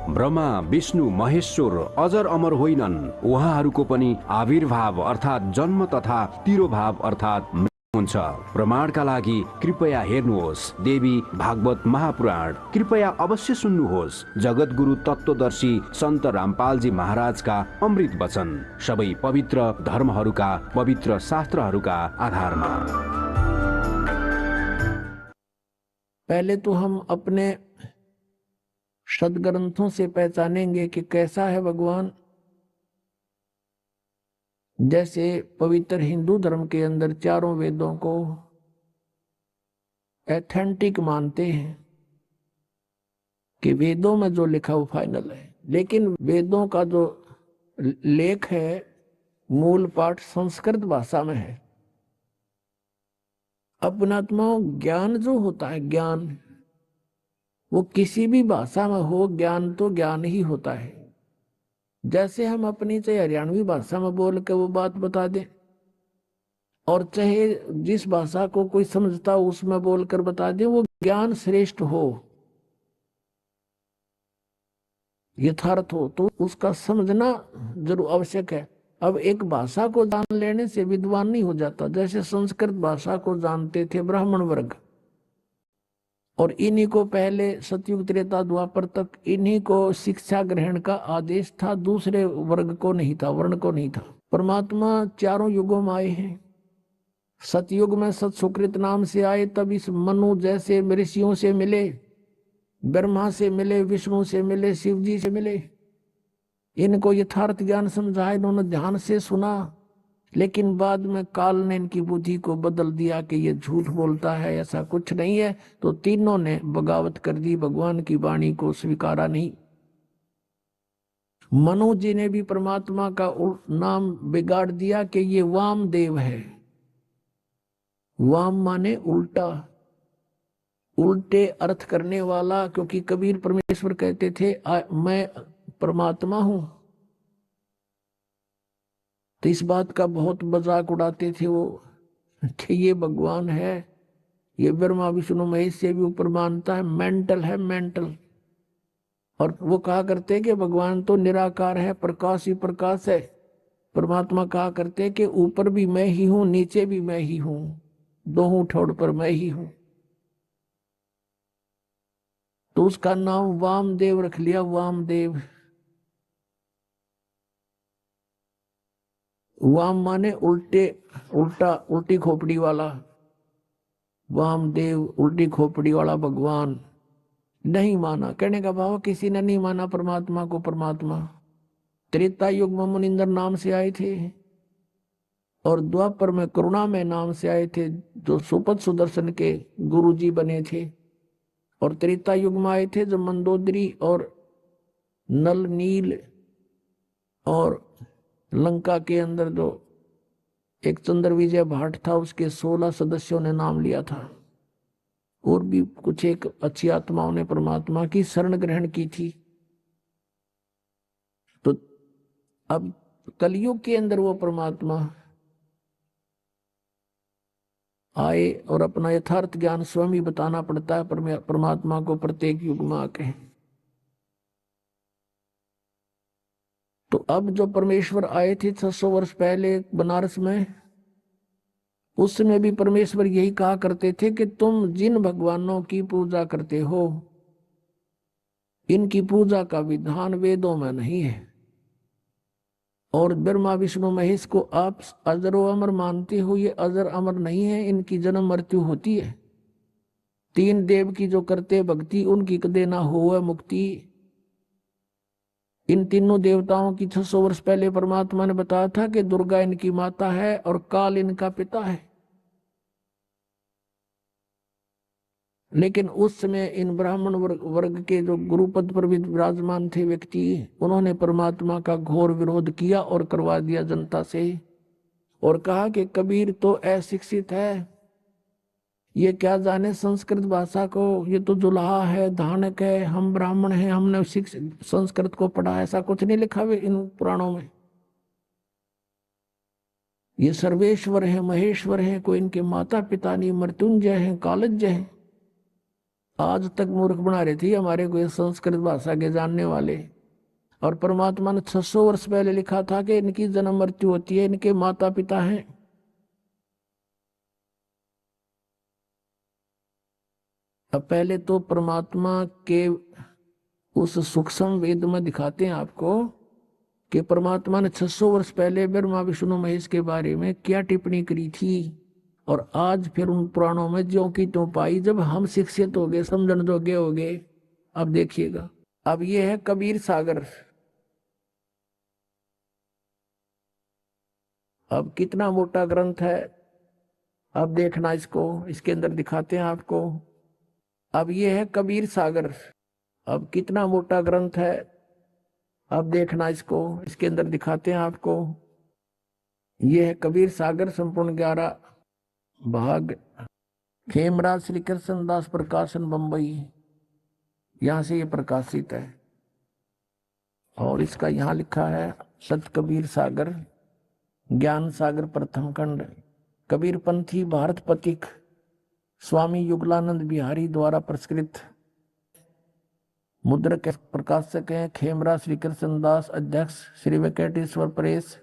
ब्रह्मा विष्णु महेश्वर अजर अमर होइनन्, उहाँहरूको पनि आविर्भाव अर्थात् जन्म तथा तिरोभाव अर्थात् हुन्छ। प्रमाणका लागि कृपया हेर्नुहोस् देवी भागवत महापुराण। कृपया अवश्य सुन्नुहोस् जगतगुरु तत्वदर्शी सन्त रामपालजी महाराजका अमृत वचन, सबै पवित्र धर्महरूका पवित्र शास्त्रहरूका आधारमा। पहले तो हम अपने सदग्रंथों से पहचानेंगे कि कैसा है भगवान। जैसे पवित्र हिंदू धर्म के अंदर चारों वेदों को एथेंटिक मानते हैं कि वेदों में जो लिखा वो फाइनल है, लेकिन वेदों का जो लेख है मूल पाठ संस्कृत भाषा में है। अपनात्मा ज्ञान जो होता है, ज्ञान वो किसी भी भाषा में हो, ज्ञान तो ज्ञान ही होता है। जैसे हम अपनी चाहे हरियाणवी भाषा में बोल के वो बात बता दें और चाहे जिस भाषा को कोई समझता हो उसमें बोलकर बता दें, वो ज्ञान श्रेष्ठ हो, यथार्थ हो, तो उसका समझना जरूर आवश्यक है। अब एक भाषा को जान लेने से विद्वान नहीं हो जाता। जैसे संस्कृत भाषा को जानते थे ब्राह्मण वर्ग, और इन्हीं को पहले सतयुग त्रेता द्वापर तक इन्हीं को शिक्षा ग्रहण का आदेश था, दूसरे वर्ग को नहीं था, वर्ण को नहीं था। परमात्मा चारों युगों में आए हैं। सतयुग में सत सुकृत नाम से आए, तब इस मनु जैसे ऋषियों से मिले, ब्रह्मा से मिले, विष्णु से मिले, शिव जी से मिले। इनको यथार्थ ज्ञान समझाया, इन्होंने ध्यान से सुना, लेकिन बाद में काल ने इनकी बुद्धि को बदल दिया कि ये झूठ बोलता है, ऐसा कुछ नहीं है। तो तीनों ने बगावत कर दी, भगवान की वाणी को स्वीकारा नहीं। मनु जी ने भी परमात्मा का नाम बिगाड़ दिया कि ये वामदेव है। वाम माने उल्टा, उल्टे अर्थ करने वाला, क्योंकि कबीर परमेश्वर कहते थे मैं परमात्मा हूं, तो इस बात का बहुत मजाक उड़ाते थे वो कि ये भगवान है, ये ब्रह्मा विष्णु महेश से भी ऊपर मानता है, मेंटल है, मेंटल। और वो कहा करते कि भगवान तो निराकार है, प्रकाश ही प्रकाश है। परमात्मा कहा करते कि ऊपर भी मैं ही हूं, नीचे भी मैं ही हूं, दोनों ठोड़ पर मैं ही हूं। तो उसका नाम वामदेव रख लिया, वामदेव। वाम माने उल्टे, उल्टा, उल्टी खोपड़ी वाला। वामदेव उल्टी खोपड़ी वाला भगवान नहीं माना। कहने का भाव किसी ने नहीं माना परमात्मा को परमात्मा। त्रेता युग में मुनिंदर नाम से आए थे और द्वापर में करुणा में नाम से आए थे, जो सुपद सुदर्शन के गुरुजी बने थे। और त्रेता युग में आए थे जो मंदोदरी और नल नील, और लंका के अंदर जो एक चंद्र विजय भाट था, उसके 16 सदस्यों ने नाम लिया था। और भी कुछ एक अच्छी आत्माओं ने परमात्मा की शरण ग्रहण की थी। तो अब कलयुग के अंदर वो परमात्मा आए और अपना यथार्थ ज्ञान स्वयं ही बताना पड़ता है परमात्मा को प्रत्येक युग में आके। तो अब जो परमेश्वर आए थे 600 वर्ष पहले बनारस में, उसमें भी परमेश्वर यही कहा करते थे कि तुम जिन भगवानों की पूजा करते हो, इनकी पूजा का विधान वेदों में नहीं है। और ब्रह्मा विष्णु महेश को आप अजरो अमर मानते हो, ये अजर अमर नहीं है, इनकी जन्म मृत्यु होती है। तीन देव की जो करते भक्ति, उनकी कदे ना हो मुक्ति। इन तीनों देवताओं की 600 वर्ष पहले परमात्मा ने बताया था कि दुर्गा इनकी माता है और काल इनका पिता है। लेकिन उस समय इन ब्राह्मण वर्ग के जो गुरुपद पर विराजमान थे व्यक्ति, उन्होंने परमात्मा का घोर विरोध किया और करवा दिया जनता से, और कहा कि कबीर तो अशिक्षित है, ये क्या जाने संस्कृत भाषा को, ये तो जुलाहा है, धानक है, हम ब्राह्मण हैं, हमने संस्कृत को पढ़ा, ऐसा कुछ नहीं लिखा हुआ इन पुराणों में। ये सर्वेश्वर है, महेश्वर है, कोई इनके माता पिता नहीं, मृत्युंजय है, कालज्ञ है। आज तक मूर्ख बना रही थी हमारे को ये संस्कृत भाषा के जानने वाले। और परमात्मा ने 600 वर्ष पहले लिखा था कि इनकी जन्म मृत्यु होती है, इनके माता पिता हैं। अब पहले तो परमात्मा के उस सूक्ष्म वेद में दिखाते हैं आपको कि परमात्मा ने 600 वर्ष पहले ब्रह्मा विष्णु महेश के बारे में क्या टिप्पणी करी थी, और आज फिर उन पुराणों में ज्यों की त्यों पाई। जब हम शिक्षित हो गए, समझन जोगे हो गए, अब देखिएगा। अब ये है कबीर सागर। अब कितना मोटा ग्रंथ है, अब देखना इसको, इसके अंदर दिखाते हैं आपको। अब ये है कबीर सागर। अब कितना मोटा ग्रंथ है, अब देखना इसको, इसके अंदर दिखाते हैं आपको। ये है कबीर सागर, संपूर्ण 11 भाग, खेमराज श्री कृष्ण दास प्रकाशन बंबई, यहां से ये प्रकाशित है। और इसका यहां लिखा है सत कबीर सागर, ज्ञान सागर प्रथम खंड, कबीर पंथी भारत पथिक, स्वामी युगलानंद बिहारी द्वारा प्रस्कृत। मुद्रक प्रकाशक हैं खेमराज श्री कृष्ण दास, अध्यक्ष श्री वेंकटेश्वर प्रेस,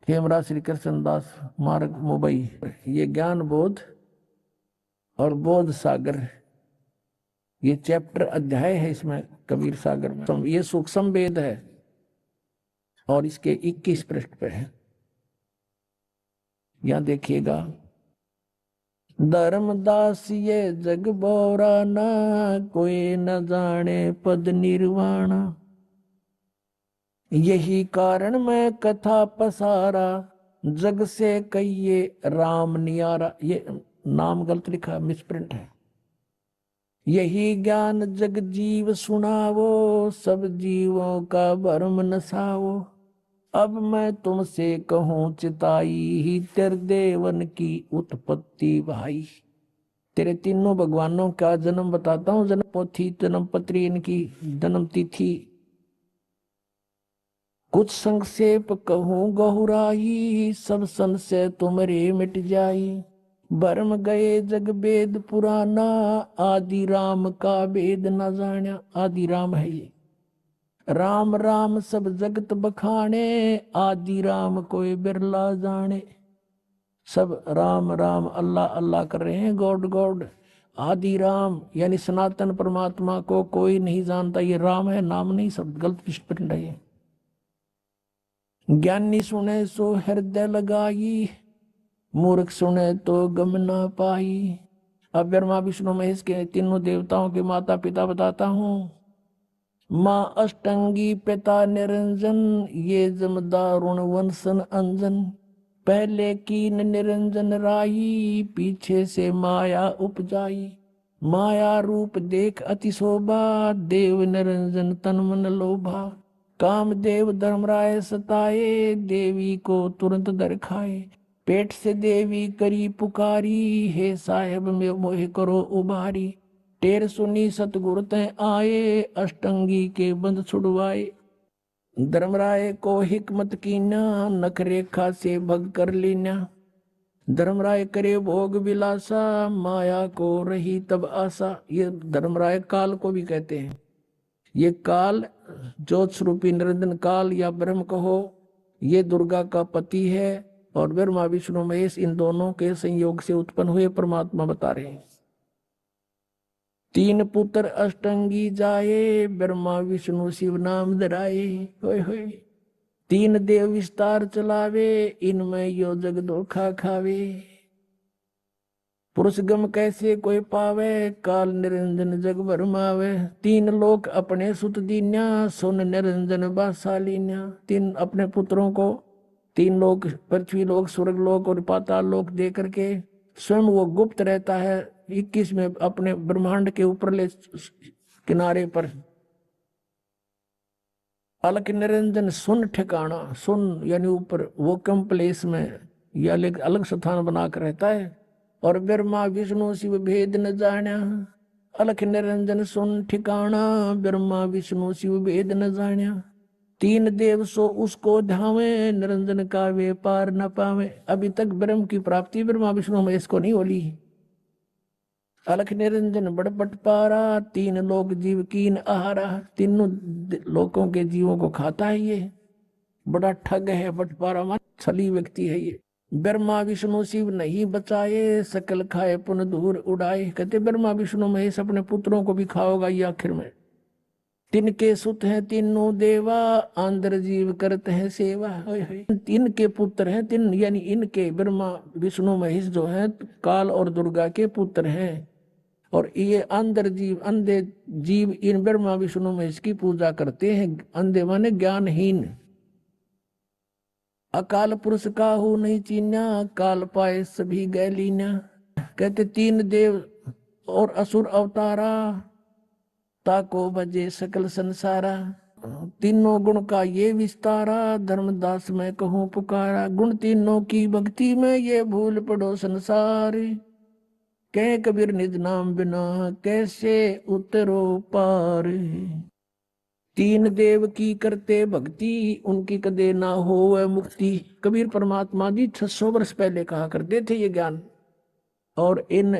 खेमराज श्री कृष्ण दास मार्ग मुंबई। ये ज्ञान बोध और बोध सागर, ये चैप्टर अध्याय है इसमें कबीर सागर में। ये सूक्ष्म वेद है और इसके 21 पृष्ठ पे है। यहां देखिएगा, धर्मदास ये जग बोरा ना, कोई न जाने पद निर्वाण, यही कारण मैं कथा पसारा, जग से कहिए राम नियारा। ये नाम गलत लिखा, मिसप्रिंट है। यही ज्ञान जग जीव सुनावो, सब जीवों का भरम नसावो, अब मैं तुमसे कहूं चिताई, ही तेरे देवन की उत्पत्ति भाई। तेरे तीनों भगवानों का जन्म बताता हूं, जन्म पोथी, जन्म पत्री, इनकी जन्म तिथि। कुछ संक्षेप कहूं गहुराई, सब संशय तुम्हारे मिट जाई। भरम गए जग वेद पुराना, आदि राम का वेद न जाना। आदि राम है ये, राम राम सब जगत बखाने, आदि राम कोई बिरला जाने। सब राम राम अल्लाह अल्लाह कर रहे हैं, गॉड गॉड। आदि राम यानी सनातन परमात्मा को कोई नहीं जानता। ये राम है, नाम नहीं, सब गलत विस्फोट है ये। ज्ञानी सुने सो हृदय लगाई, मूर्ख सुने तो गम ना पाई। अब ब्रह्मा विष्णु महेश के तीनों देवताओं के माता पिता बताता हूं। माँ अष्टंगी पिता निरंजन, ये जमदारुण वंशन अंजन। पहले कीन निरंजन राई, पीछे से माया उपजाई। माया रूप देख अति शोभा, देव निरंजन तन मन लोभा। कामदेव धर्मराय सताए, देवी को तुरंत दर खाए। पेट से देवी करी पुकारी, हे साहेब में मोह करो उबारी। टेर सुनी सतगुरु तय आए, अष्टंगी के बंध छुड़वाए। धर्मराय को हिकमत कीना, नख रेखा से भग कर लेना। धर्मराय करे भोग विलासा, माया को रही तब आशा। ये धर्मराय काल को भी कहते हैं। ये काल ज्योत स्वरूपी निरंजन काल या ब्रह्म कहो, ये दुर्गा का पति है। और ब्रह्मा विष्णु महेश इन दोनों के संयोग से उत्पन्न हुए परमात्मा बता रहे हैं। तीन पुत्र अष्टंगी जाए, ब्रह्मा विष्णु शिव नाम धराए। होय होय, तीन देव विस्तार चलावे, इनमें यो जग धोखा खावे। पुरुष गम कैसे कोई पावे, काल निरंजन जग भरमावे। तीन लोक अपने सुत दीन्या, सुन निरंजन बासालीन्या। तीन अपने पुत्रों को तीन लोक, पृथ्वी लोक, स्वर्ग लोक और पाताल लोक दे करके स्वयं वो गुप्त रहता है 21 में अपने ब्रह्मांड के ऊपरले किनारे पर। अलग निरंजन सुन ठिकाना, सुन यानी ऊपर, वो कम प्लेस में या अलग स्थान बनाकर रहता है। और ब्रह्मा विष्णु शिव भेद न जाना, अलख निरंजन सुन ठिकाना। ब्रह्मा विष्णु शिव भेद न जाना, तीन देव सो उसको ध्यावे, निरंजन का वे पार न पावे। अभी तक ब्रह्म की प्राप्ति ब्रह्मा विष्णु महेश को नहीं होली। अलख निरंजन बड़ बटपारा, तीन लोक जीव कीन आहारा। तीनों लोकों के जीवों को खाता है ये, बड़ा ठग है। बटपारा मान छली व्यक्ति है ये। ब्रह्मा विष्णु शिव नहीं बचाए, सकल खाए पुन दूर उड़ाए। कहते ब्रह्मा विष्णु महेश अपने पुत्रों को भी खाओगा ये आखिर में। तिनके सुत हैं तीनों देवा, आंध्र जीव करते हैं सेवा। तीन के पुत्र हैं, तीन यानी इनके ब्रह्मा विष्णु महेश जो हैं काल और दुर्गा के पुत्र हैं। और ये अंधर जीव, अंधे जीव इन ब्रह्मा विष्णु महेश की पूजा करते हैं। अंधे माने ज्ञानहीन। अकाल पुरुष काहू नहीं चीन्या, काल पाए सभी गैलीना। कहते तीन देव और असुर अवतारा, ताको भजे सकल संसारा। तीनों गुण का ये विस्तारा, धर्मदास मैं कहूँ पुकारा। गुण तीनों की भक्ति में ये भूल पड़ो संसार, कह कबीर निज नाम बिना कैसे उतरो पार। तीन देव की करते भक्ति, उनकी कदे ना हो वह मुक्ति। कबीर परमात्मा जी 600 वर्ष पहले कहा करते थे ये ज्ञान। और इन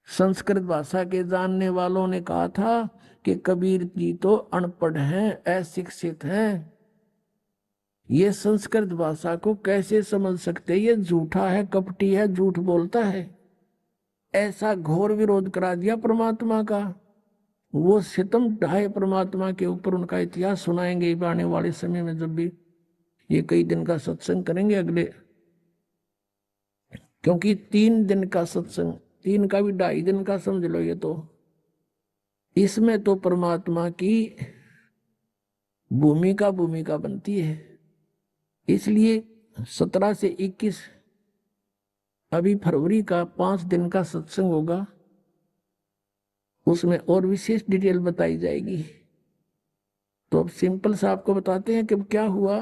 संस्कृत भाषा के जानने वालों ने कहा था कि कबीर जी तो अनपढ़ हैं, अशिक्षित हैं, ये संस्कृत भाषा को कैसे समझ सकते, ये झूठा है, कपटी है, झूठ बोलता है। ऐसा घोर विरोध करा दिया परमात्मा का। वो सितम ढाए परमात्मा के ऊपर। उनका इतिहास सुनाएंगे आने वाले समय में, जब भी ये कई दिन का सत्संग करेंगे अगले, क्योंकि 3 दिन का सत्संग, 3 का भी 2.5 दिन का समझ लो ये तो। इसमें तो परमात्मा की भूमिका बनती है। इसलिए 17 से 21 अभी फरवरी का 5 दिन का सत्संग होगा, उसमें और विशेष डिटेल बताई जाएगी। तो अब सिंपल सा आपको बताते हैं कि क्या हुआ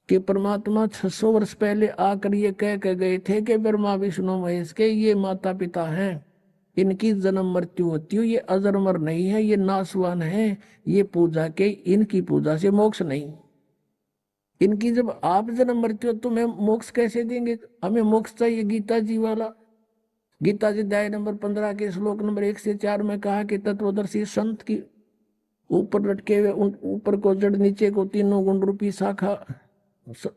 कि परमात्मा 600 वर्ष पहले आकर ये कह के गए थे कि ब्रह्मा विष्णु महेश के ये माता पिता हैं, इनकी जन्म मृत्यु होती है, ये अजरमर नहीं है, ये नासवान है, ये पूजा के, इनकी पूजा से मोक्ष नहीं। इनकी जब आप जन्म मृत्यु तो मैं मोक्ष कैसे देंगे? हमें मोक्ष चाहिए गीता जी वाला। गीता जी अध्याय नंबर 15 के श्लोक नंबर 1 से 4 में कहा कि तत्वदर्शी संत की ऊपर लटके हुए, ऊपर को जड़, नीचे को तीनों गुण रूपी शाखा,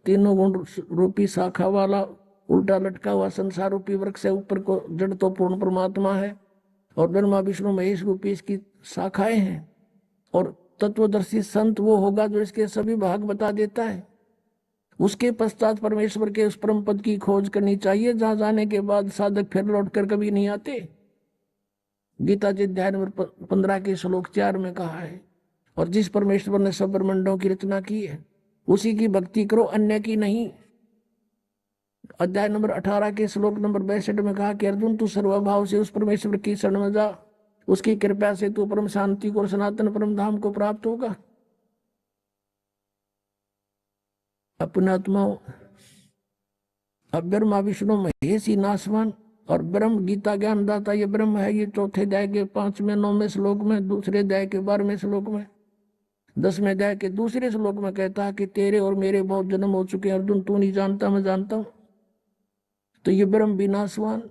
तीनों गुण रूपी शाखा वाला उल्टा लटका हुआ संसार रूपी वृक्ष है। ऊपर को जड़ तो पूर्ण परमात्मा है और ब्रह्मा विष्णु महेश रूपी इसकी शाखाएं हैं। और तत्वदर्शी संत वो होगा जो इसके सभी भाग बता देता है। उसके पश्चात परमेश्वर के उस परम पद की खोज करनी चाहिए, जहां जाने के बाद साधक फिर लौट कर कभी नहीं आते। गीता जी अध्याय नंबर 15 के श्लोक 4 में कहा है। और जिस परमेश्वर ने सब ब्रह्मांडों की रचना की है उसी की भक्ति करो, अन्य की नहीं। अध्याय नंबर 18 के श्लोक नंबर 62 में कहा कि अर्जुन तू सर्वभाव से उस परमेश्वर की शरण में जा, उसकी कृपा से तू परम शांति को और सनातन परम धाम को प्राप्त होगा। अपने आत्माओं, अब ब्रह्मा विष्णु महेश ही नासवान और ब्रह्म गीता ज्ञान दाता ये ब्रह्म है। ये चौथे अध्याय के 5वें 9वें श्लोक में, दूसरे अध्याय के 12वें श्लोक में, 10वें अध्याय के दूसरे श्लोक में कहता है कि तेरे और मेरे बहुत जन्म हो चुके हैं अर्जुन, तू नहीं जानता मैं जानता हूं। तो ये ब्रह्म भी नासवान।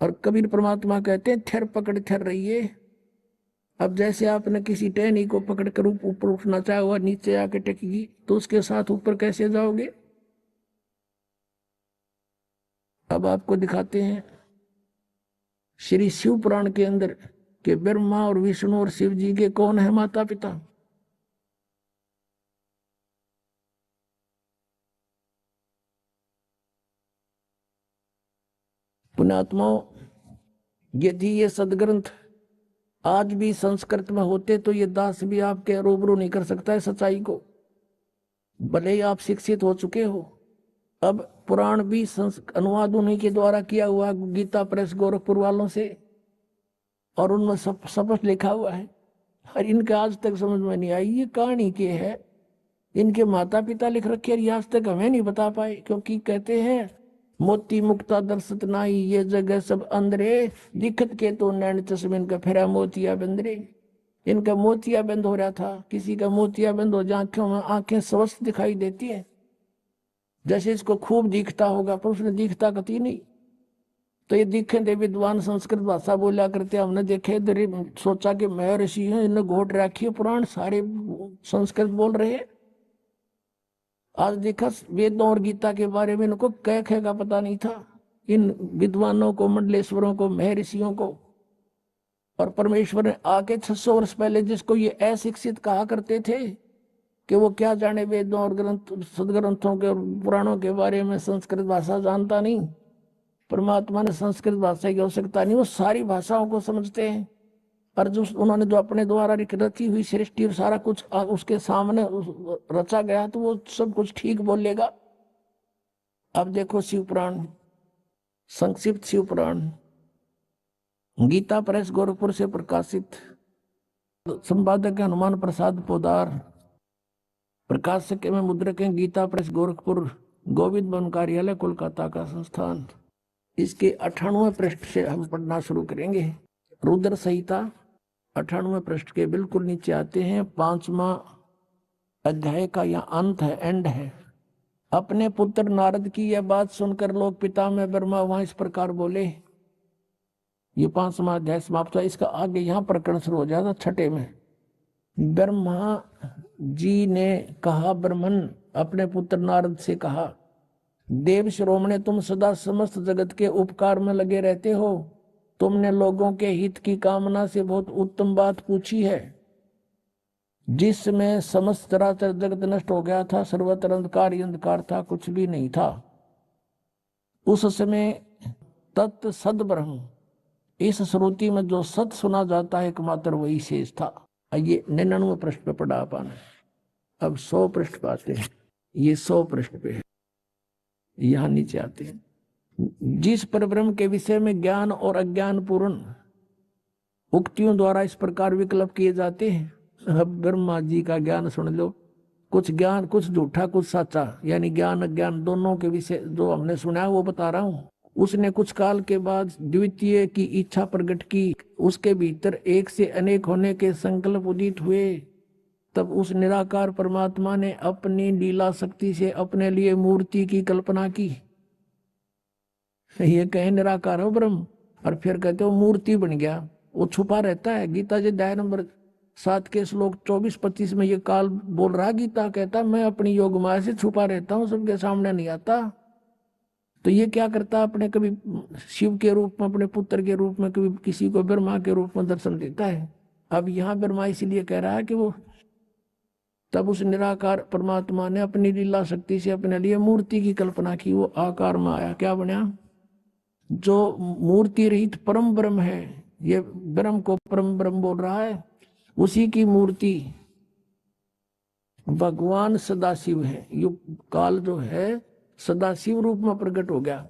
और कबीर परमात्मा कहते हैं ठहर पकड़ ठहर रहिए। अब जैसे आपने किसी टहनी को पकड़ कर ऊपर उठना चाहा हुआ, नीचे आके टेकेगी तो उसके साथ ऊपर कैसे जाओगे? अब आपको दिखाते हैं श्री शिव पुराण के अंदर कि ब्रह्मा और विष्णु और शिव जी के कौन है माता पिता। पुण्यात्माओं, यदि ये सदग्रंथ आज भी संस्कृत में होते तो ये दास भी आपके रूबरू नहीं कर सकता है सच्चाई को, भले ही आप शिक्षित हो चुके हो। अब पुराण भी अनुवाद उन्हीं के द्वारा किया हुआ, गीता प्रेस गोरखपुर वालों से, और उनमें स्पष्ट लिखा हुआ है। और इनके आज तक समझ में नहीं आई ये कहानी के है। इनके माता पिता लिख रखे और आज तक हमें नहीं बता पाए, क्योंकि कहते हैं मोती मुक्ता दर्शत नाई, ये जगह सब अंदरे, दिखत के तो नैन चश्मे इनका फेरा मोतिया बंदरे। इनका मोतिया बंद हो रहा था, किसी का मोतिया बंद हो जाए आंखों में, आंखें स्वस्थ दिखाई देती है। जैसे इसको खूब दिखता होगा, पर उसने दिखता कती नहीं। तो ये दिखे थे विद्वान संस्कृत भाषा बोला करते, हमने देखे इधर सोचा कि मैं ऋषि हूं, इन्हें घोट रखी है, पुराण सारे संस्कृत बोल रहे हैं। आज देखा वेदों और गीता के बारे में इनको कह का पता नहीं था, इन विद्वानों को, मंडलेश्वरों को, महर्षियों को। और परमेश्वर ने आके 600 वर्ष पहले जिसको ये अशिक्षित कहा करते थे कि वो क्या जाने वेदों और ग्रंथ, सदग्रंथों के और पुराणों के बारे में, संस्कृत भाषा जानता नहीं। परमात्मा ने संस्कृत भाषा की आवश्यकता नहीं, वो सारी भाषाओं को समझते हैं। और जो उन्होंने जो अपने द्वारा रची हुई सृष्टि और सारा कुछ उसके सामने रचा गया, तो वो सब कुछ ठीक बोलेगा। अब देखो शिव पुराण, संक्षिप्त शिव पुराण, गीता प्रेस गोरखपुर से प्रकाशित, संपादक हनुमान प्रसाद पोदार, प्रकाशक में मुद्रक हैं गीता प्रेस गोरखपुर, गोविंद वन कार्यालय कोलकाता का संस्थान। इसके 98वें पृष्ठ से हम पढ़ना शुरू करेंगे। रुद्र संहिता 98वें पृष्ठ के बिल्कुल नीचे आते हैं। 5वां अध्याय का यह अंत है, एंड है। अपने पुत्र नारद की यह बात सुनकर लोग पिता में ब्रह्मा वहां इस प्रकार बोले। ये 5वां अध्याय समाप्त हुआ। इसका आगे यहाँ प्रकरण शुरू हो जाता 6 में। ब्रह्मा जी ने कहा, ब्रह्मन अपने पुत्र नारद से कहा, देव शिरोमणे, तुम सदा समस्त जगत के उपकार में लगे रहते हो। तुमने लोगों के हित की कामना से बहुत उत्तम बात पूछी है। जिसमें समस्त चराचर जगत नष्ट हो गया था, सर्वत्र अंधकार ही अंधकार था, कुछ भी नहीं था। उस समय तत् सद ब्रह्म, इस श्रुति में जो सत सुना जाता है एकमात्र वही शेष था। ये 99वें पृष्ठ पे पढ़ा पाना। अब 100 पृष्ठ पे आते हैं। ये 100 पृष्ठ पे है, यहाँ नीचे आते हैं। जिस परब्रह्म के विषय में ज्ञान और अज्ञान पूर्ण उक्तियों द्वारा इस प्रकार विकल्प किए जाते हैं। अब ब्रह्मा जी का ज्ञान सुन लो। कुछ ज्ञान, कुछ झूठा, कुछ सच्चा, यानी ज्ञान अज्ञान दोनों के विषय जो हमने सुना है वो बता रहा हूं। उसने कुछ काल के बाद द्वितीय की इच्छा प्रकट की, उसके भीतर एक से अनेक होने के संकल्प उदित हुए। तब उस निराकार परमात्मा ने अपनी लीला शक्ति से अपने लिए मूर्ति की कल्पना की। ये कहे निराकार हो ब्रह्म, और फिर कहते हो मूर्ति बन गया। वो छुपा रहता है। गीता जी अध्याय नंबर 7 के श्लोक 24-25 में ये काल बोल रहा। गीता कहता मैं अपनी योग माया से छुपा रहता हूँ, सबके सामने नहीं आता। तो ये क्या करता, अपने कभी शिव के रूप में, अपने पुत्र के रूप में, कभी किसी को ब्रह्मा के रूप में दर्शन देता है। अब यहाँ ब्रह्मा इसीलिए कह रहा है कि वो तब उस निराकार परमात्मा ने अपनी लीला शक्ति से अपने लिए मूर्ति की कल्पना की। वो आकार में आया, क्या बना, जो मूर्ति रहित परम ब्रह्म है। ये ब्रह्म को परम ब्रह्म बोल रहा है। उसी की मूर्ति भगवान सदाशिव है। युग काल जो है सदाशिव रूप में प्रकट हो गया।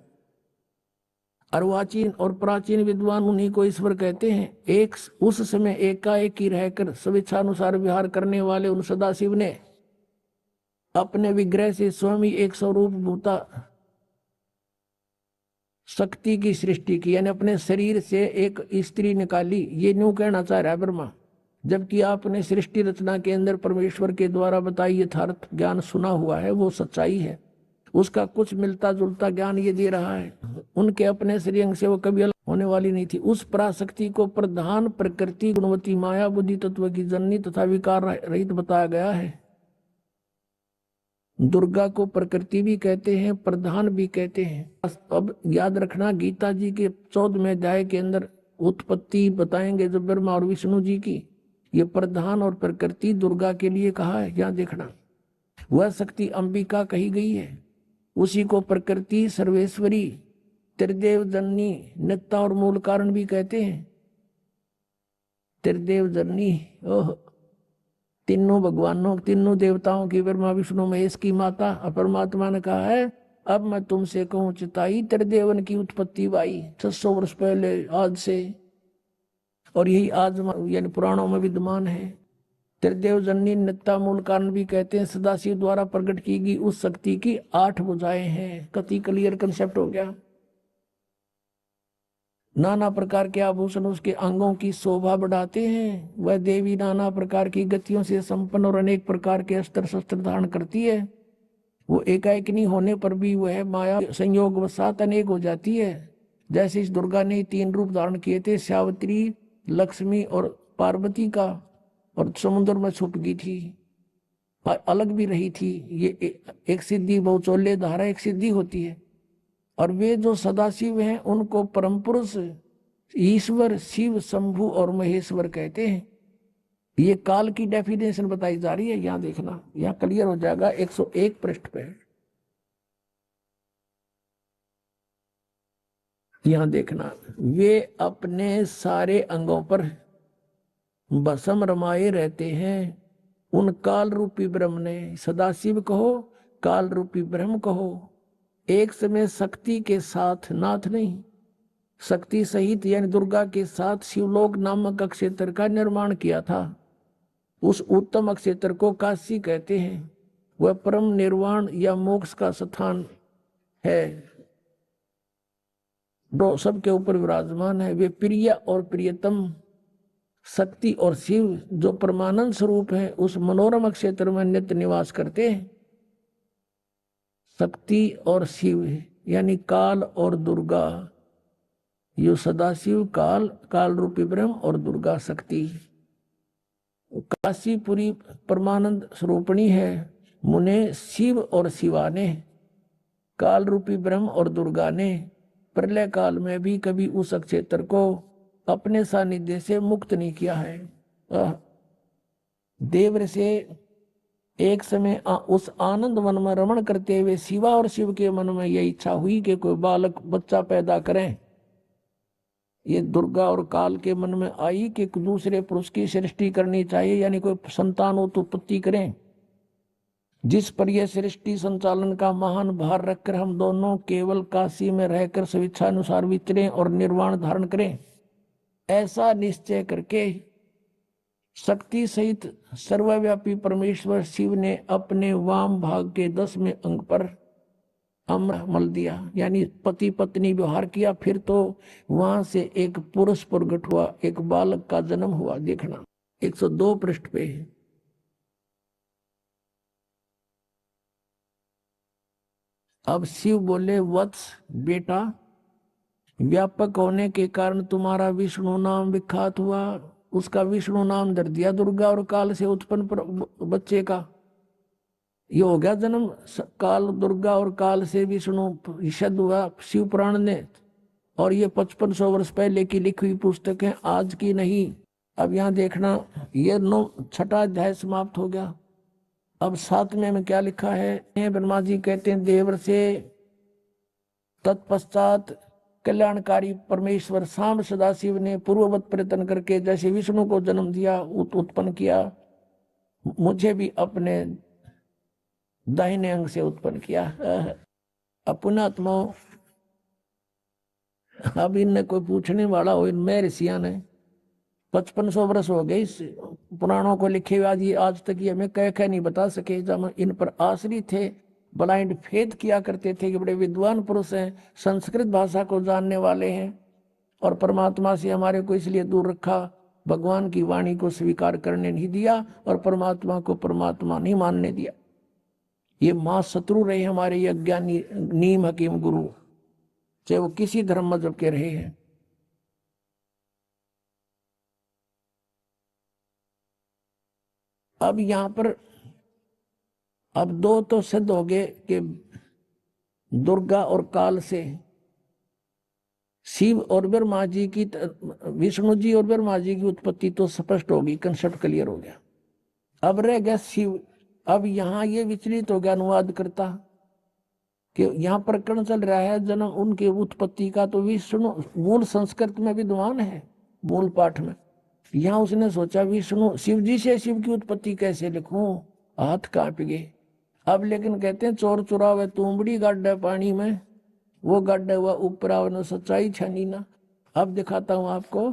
अर्वाचीन और प्राचीन विद्वान उन्हीं को ईश्वर कहते हैं। एक उस समय एकाएक ही रहकर स्वेच्छानुसार विहार करने वाले उन सदाशिव ने अपने विग्रह से स्वयं ही एक स्वरूप भूता शक्ति की सृष्टि की, यानी अपने शरीर से एक स्त्री निकाली। ये न्यू कहना चाह रहा है ब्रह्मा। जबकि आपने सृष्टि रचना के अंदर परमेश्वर के द्वारा बताई यथार्थ ज्ञान सुना हुआ है, वो सच्चाई है। उसका कुछ मिलता जुलता ज्ञान ये दे रहा है। उनके अपने श्रीअंग से वो कभी अलग होने वाली नहीं थी। उस पराशक्ति को प्रधान प्रकृति गुणवती माया बुद्धि तत्व की जननी तथा विकार रहित बताया गया है। दुर्गा को प्रकृति भी कहते हैं, प्रधान भी कहते हैं। अब याद रखना, गीता जी के 14वें अध्याय के अंदर उत्पत्ति बताएंगे जो ब्रह्मा और विष्णु जी की। ये प्रधान और प्रकृति दुर्गा के लिए कहा है। यहाँ देखना, वह शक्ति अंबिका कही गई है। उसी को प्रकृति, सर्वेश्वरी, त्रिदेव जननी, नित्ता और मूल कारण भी कहते हैं। त्रिदेव जननी, ओह, तीनों भगवानों, तीनों देवताओं की, ब्रह्मा विष्णु महेश की माता। परमात्मा ने कहा है, अब मैं तुमसे कहूं चिताई, त्रिदेवन की उत्पत्ति बाई 600 वर्ष पहले आज से, और यही आज यानी पुराणों में विद्यमान है। त्रिदेव जननी, नित्ता, मूल कारण भी कहते हैं। सदाशिव द्वारा प्रकट की गई उस शक्ति की 8 भुजाएं हैं। कति क्लियर कंसेप्ट हो गया। नाना प्रकार के आभूषण उसके अंगों की शोभा बढ़ाते हैं। वह देवी नाना प्रकार की गतियों से संपन्न और अनेक प्रकार के अस्त्र शस्त्र धारण करती है। वो एकाएक नहीं होने पर भी वह माया संयोग वसात अनेक हो जाती है। जैसे इस दुर्गा ने 3 रूप धारण किए थे, सावित्री, लक्ष्मी और पार्वती का, और समुद्र में छुप गई थी, अलग भी रही थी। ये एक सिद्धि बहुचोल्य धारा एक सिद्धि होती है। और वे जो सदाशिव हैं उनको परम पुरुष ईश्वर, शिव, शंभु और महेश्वर कहते हैं। ये काल की डेफिनेशन बताई जा रही है, यहां देखना, यहां क्लियर हो जाएगा 101 पृष्ठ पे। यहां देखना, वे अपने सारे अंगों पर भस्म रमाए रहते हैं। उन काल रूपी ब्रह्म ने, सदाशिव कहो, काल रूपी ब्रह्म कहो, एक समय शक्ति के साथ, नाथ नहीं, शक्ति सहित यानी दुर्गा के साथ शिवलोक नामक क्षेत्र का निर्माण किया था। उस उत्तम क्षेत्र को काशी कहते हैं। वह परम निर्वाण या मोक्ष का स्थान है, जो सबके ऊपर विराजमान है। वे प्रिय और प्रियतम शक्ति और शिव जो परमानंद स्वरूप है, उस मनोरम क्षेत्र में नित्य निवास करते हैं। शक्ति और शिव यानी काल और दुर्गा, यो सदाशिव काल, काल रूपी ब्रह्म और दुर्गा शक्ति। काशीपुरी परमानंद स्वरूपणी है। मुने शिव और शिवा ने, काल रूपी ब्रह्म और दुर्गा ने प्रलय काल में भी कभी उस क्षेत्र को अपने सानिध्य से मुक्त नहीं किया है। देव से एक समय उस आनंद वन में रमण करते हुए शिवा और शिव के मन में यह इच्छा हुई कि कोई बालक बच्चा पैदा करें। ये दुर्गा और काल के मन में आई कि दूसरे पुरुष की सृष्टि करनी चाहिए, यानी कोई संतान उत्पत्ति करें। जिस पर यह सृष्टि संचालन का महान भार रखकर हम दोनों केवल काशी में रहकर स्वेच्छानुसार विचरें और निर्वाण धारण करें, ऐसा निश्चय करके शक्ति सहित सर्वव्यापी परमेश्वर शिव ने अपने वाम भाग के 10वें अंग पर अमृत मल दिया, यानी पति पत्नी व्यवहार किया। फिर तो वहां से एक पुरुष प्रकट हुआ, एक बालक का जन्म हुआ। देखना 102 पृष्ठ पे। अब शिव बोले, वत्स बेटा, व्यापक होने के कारण तुम्हारा विष्णु नाम विख्यात हुआ। उसका विष्णु नाम धर दिया दुर्गा और काल से उत्पन्न बच्चे का। ये हो गया जन्म काल, दुर्गा और काल से विष्णु ईषद हुआ शिव पुराण ने। और ये 5500 वर्ष पहले की लिखी हुई पुस्तक है, आज की नहीं। अब यहाँ देखना, ये 6वां अध्याय समाप्त हो गया। अब 7वें में क्या लिखा है? ब्रह्मा जी कहते हैं, देवर से तत्पश्चात कल्याणकारी परमेश्वर सांब सदाशिव ने पूर्ववत प्रयत्न करके जैसे विष्णु को जन्म दिया, उत्पन्न किया, मुझे भी अपने दाहिने अंग से उत्पन्न किया। अपनात्मा, अब इनने कोई पूछने वाला हो, इनमें ऋषिया ने 5500 वर्ष हो गए इस पुराणों को लिखे हुए, आज तक ये हमें कह नहीं बता सके। जब इन पर आश्रित थे, ब्लाइंड फेथ किया करते थे कि बड़े विद्वान पुरुष हैं, संस्कृत भाषा को जानने वाले हैं, और परमात्मा से हमारे को इसलिए दूर रखा, भगवान की वाणी को स्वीकार करने नहीं दिया और परमात्मा को परमात्मा नहीं मानने दिया। ये मां शत्रु रहे हमारे ये अज्ञानी नीम हकीम गुरु, चाहे वो किसी धर्म मजहब के रहे हैं। अब यहां पर अब 2 तो सिद्ध हो गए कि दुर्गा और काल से शिव और ब्रह्मा जी की, विष्णु जी और ब्रह्मा जी की उत्पत्ति तो स्पष्ट होगी, कंसेप्ट क्लियर हो गया। अब रह गया शिव। अब यहाँ ये विचलित हो गया अनुवाद करता कि यहाँ प्रकरण चल रहा है जन्म उनके उत्पत्ति का, तो विष्णु मूल संस्कृत में विद्वान है, मूल पाठ में। यहाँ उसने सोचा विष्णु शिव जी से शिव की उत्पत्ति कैसे लिखूं, हाथ कांप गए। अब लेकिन कहते हैं, चोर चुरावे तुमड़ी गड्ढा पानी में, वो गड्ढा हुआ ऊपर सच्चाई छनी ना। अब दिखाता हूं आपको,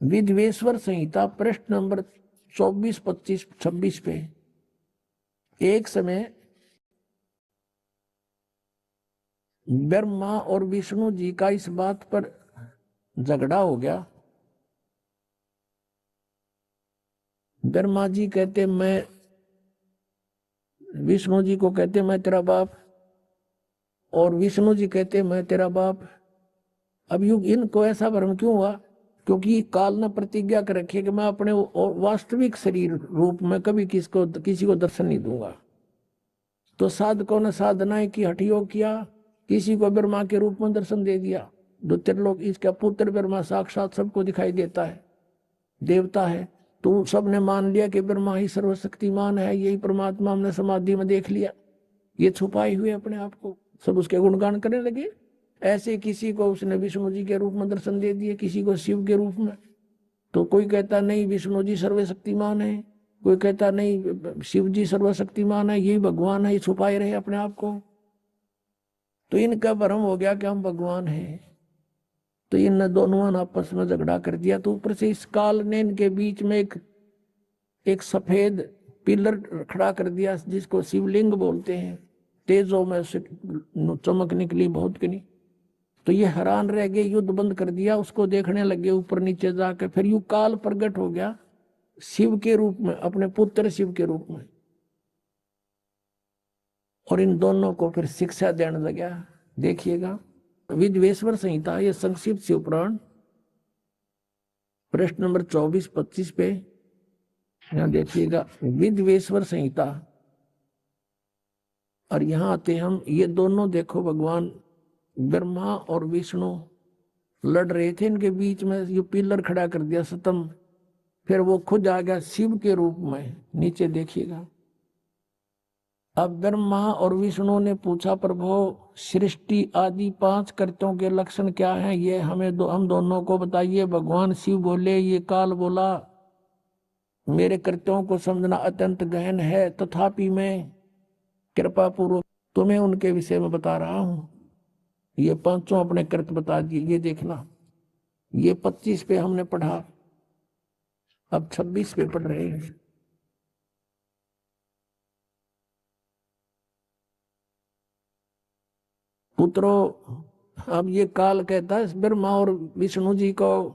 विद्वेश्वर संहिता पृष्ठ नंबर 24, 25, 26 पे। एक समय ब्रह्मा और विष्णु जी का इस बात पर झगड़ा हो गया। ब्रह्मा जी कहते, मैं विष्णु जी को कहते मैं तेरा बाप, और विष्णु जी कहते मैं तेरा बाप। अब युग इनको ऐसा भ्रम क्यों हुआ? क्योंकि काल ने प्रतिज्ञा कर रखी है कि मैं अपने वास्तविक शरीर रूप में कभी किसी को दर्शन नहीं दूंगा। तो साधकों ने साधनाएं की, हठयोग किया, किसी को ब्रह्मा के रूप में दर्शन दे दिया। जो त्रिलोक इसका पुत्र ब्रह्मा साक्षात सबको दिखाई देता है, देवता है। तो सबने मान लिया कि ब्रह्मा ही सर्वशक्तिमान है, यही परमात्मा हमने समाधि में देख लिया, ये छुपाए हुए अपने आप को, सब उसके गुणगान करने लगे। ऐसे किसी को उसने विष्णु जी के रूप में दर्शन दे दिए, किसी को शिव के रूप में। तो कोई कहता नहीं विष्णु जी सर्वशक्तिमान है, कोई कहता नहीं शिव जी सर्वशक्तिमान है, यही भगवान है, ये छुपाए रहे अपने आप को। तो इनका भ्रम हो गया कि हम भगवान हैं। तो इन दोनों ने आपस में झगड़ा कर दिया। तो ऊपर से इस काल ने इनके बीच में एक सफेद पिलर खड़ा कर दिया, जिसको शिवलिंग बोलते हैं। तेजों में से चमक निकली बहुत की। तो ये हैरान रह गए, युद्ध बंद कर दिया, उसको देखने लगे ऊपर नीचे जाकर। फिर यू काल प्रकट हो गया शिव के रूप में, अपने पुत्र शिव के रूप में, और इन दोनों को फिर शिक्षा देने लगा। देखिएगा विद्वेश्वर संहिता, ये संक्षिप्त शिव पुराण, प्रश्न नंबर 24-25 पे यहां देखिएगा विद्वेश्वर संहिता। और यहां आते हम, ये दोनों देखो भगवान ब्रह्मा और विष्णु लड़ रहे थे, इनके बीच में ये पिलर खड़ा कर दिया स्तंभ। फिर वो खुद आ गया शिव के रूप में। नीचे देखिएगा, अब ब्रह्मा और विष्णु ने पूछा प्रभु सृष्टि आदि 5 कृत्यों के लक्षण क्या हैं, ये हम दोनों को बताइए। भगवान शिव बोले, ये काल बोला मेरे कृत्यों को समझना अत्यंत गहन है, तथापि मैं कृपा पूर्वक तुम्हें उनके विषय में बता रहा हूं। ये 5 अपने कृत्य बता दिए। ये देखना, ये 25 पे हमने पढ़ा, अब 26 पे पढ़ रहे हैं। पुत्रों, अब ये काल कहता है ब्रह्मा और विष्णु जी को,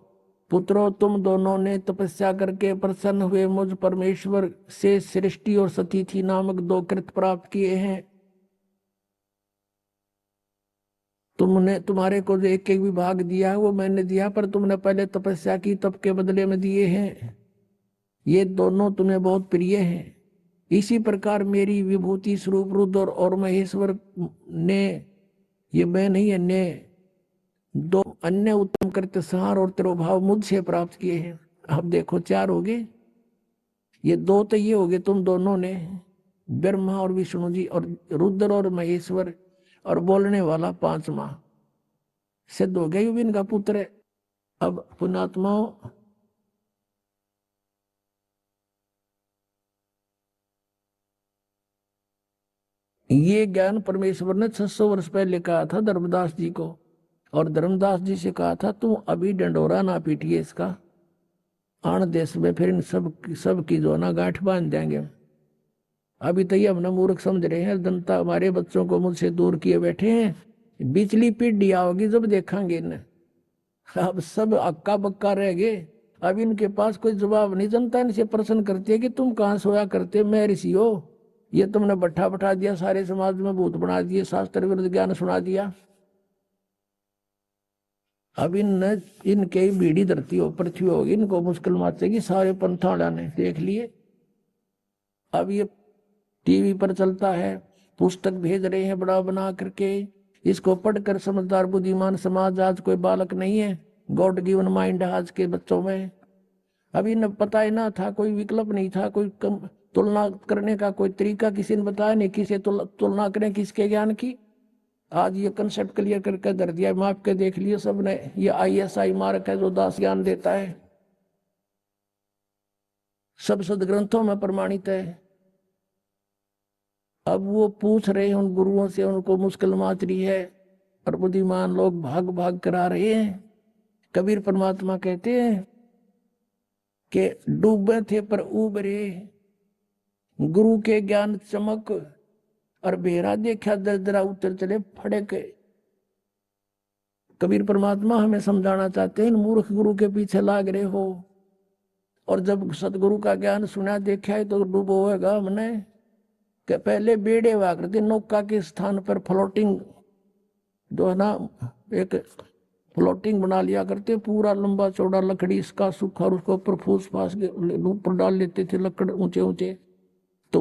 पुत्रों तुम दोनों ने तपस्या करके प्रसन्न हुए मुझ परमेश्वर से सृष्टि और सतीथि नामक 2 कृत्य प्राप्त किए हैं। तुमने, तुम्हारे को जो एक विभाग दिया है वो मैंने दिया, पर तुमने पहले तपस्या की, तप के बदले में दिए हैं। ये दोनों तुम्हें बहुत प्रिय हैं। इसी प्रकार मेरी विभूति स्वरूप रुद्र और महेश्वर ने, ये मैं नहीं, अन्य 2 अन्य उत्तम कृत्य संहार और तिरोभाव मुझसे प्राप्त किए हैं। अब देखो 4 हो गए, ये 2 तो ये हो गए तुम दोनों ने, ब्रह्मा और विष्णु जी, और रुद्र और महेश्वर, और बोलने वाला 5वां सिद्ध हो गया, इनका पुत्र है। अब पुण्यात्माओं, ये ज्ञान परमेश्वर ने 600 वर्ष पहले कहा था धर्मदास जी को, और धर्मदास जी से कहा था तुम अभी डंडोरा ना पीटिए इसका, आन देश में फिर इन सब की जो ना गांठ बांध देंगे। अभी तो ये हमने मूर्ख समझ रहे हैं, जनता हमारे बच्चों को मुझसे दूर किए बैठे हैं, बिजली पीढ़ी आओगी जब देखेंगे इन्हें। अब सब अक्का बक्का रह गए, अब इनके पास कोई जवाब नहीं। जनता इनसे प्रश्न करती है कि तुम कहाँ सोया करते, मैं ऋषि हो, ये तुमने बैठा बैठा दिया, सारे समाज में भूत बना दिए, शास्त्र विरुद्ध ज्ञान सुना दिया। अब इनके बीड़ी धरती हो, पृथ्वी होगी, इनको मुश्किल माचेगी। सारे पंथाड़ा ने देख लिए। अब ये टीवी पर चलता है, पुस्तक भेज रहे हैं बड़ा बना करके, इसको पढ़कर समझदार बुद्धिमान समाज, आज कोई बालक नहीं है, गॉड गिवन माइंड आज के बच्चों में। अभी न पता ही ना था, कोई विकल्प नहीं था, कोई तुलना करने का कोई तरीका किसी ने बताया नहीं, किसे तुलना करें किसके ज्ञान की। आज ये कंसेप्ट क्लियर करके धर दिया, माप के देख लिए सबने। ये ISI मार्क है जो दास ज्ञान देता है, सब सदग्रंथों में प्रमाणित है। अब वो पूछ रहे हैं उन गुरुओं से, उनको मुश्किल माच रही है, और बुद्धिमान लोग भाग भाग करा रहे हैं। कबीर परमात्मा कहते हैं कि डूबे थे पर उबरे, गुरु के ज्ञान चमक, और बेरा देखा दरदरा उतर चले फड़क। कबीर परमात्मा हमें समझाना चाहते हैं, इन मूर्ख गुरु के पीछे लाग रहे हो, और जब सतगुरु का ज्ञान सुना देखा है तो डूबो होगा हमने। कि पहले बेड़े हुआ करते, नौका के स्थान पर फ्लोटिंग जो है ना, एक फ्लोटिंग बना लिया करते, पूरा लंबा चौड़ा लकड़ी इसका सूखा, और उसको ऊपर फूस फास के ऊपर डाल लेते थे लकड़ ऊंचे ऊंचे, तो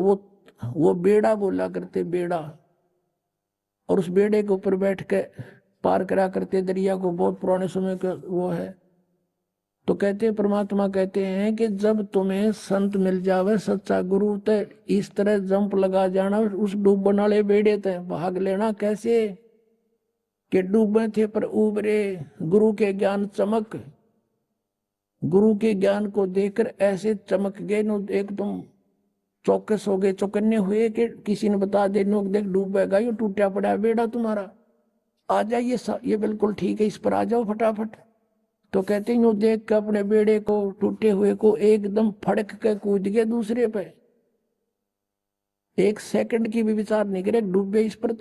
वो बेड़ा बोला करते, बेड़ा। और उस बेड़े के ऊपर बैठ के पार करा करते दरिया को, बहुत पुराने समय का वो है। तो कहते परमात्मा कहते हैं कि जब तुम्हें संत मिल जावे, सच्चा गुरु, तो इस तरह जंप लगा जाना उस डूबने वाले बेड़े ते, भाग लेना। कैसे कि डूबे थे पर उबरे, गुरु के ज्ञान चमक, गुरु के ज्ञान को देखकर ऐसे चमक गए नो, एकदम चौकस हो गए, चौकन्ने हुए कि किसी ने बता दे नो, देख डूबेगा, ये टूटा पड़ा बेड़ा तुम्हारा, आ जाइए, ये बिल्कुल ठीक है, इस पर आ जाओ फटाफट। तो कहते हैं देख के अपने बेड़े को, टूटे हुए को, एकदम फड़क के कूद गए दूसरे पे, एक सेकंड की भी विचार नहीं करे, डूबे इस पर।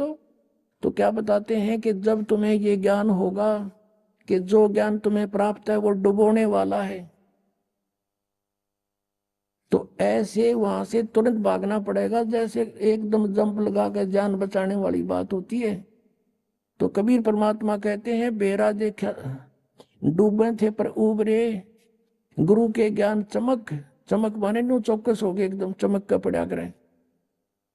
तो क्या बताते हैं कि जब तुम्हें ये ज्ञान होगा कि जो ज्ञान तुम्हें प्राप्त है वो डुबोने वाला है, तो ऐसे वहां से तुरंत भागना पड़ेगा, जैसे एकदम जंप लगा के जान बचाने वाली बात होती है। तो कबीर परमात्मा कहते हैं बेरा देखा, डूबे थे पर उबरे, गुरु के ज्ञान चमक, चमक माने नो चौकस हो गए, एकदम चमक का पड़ा करे।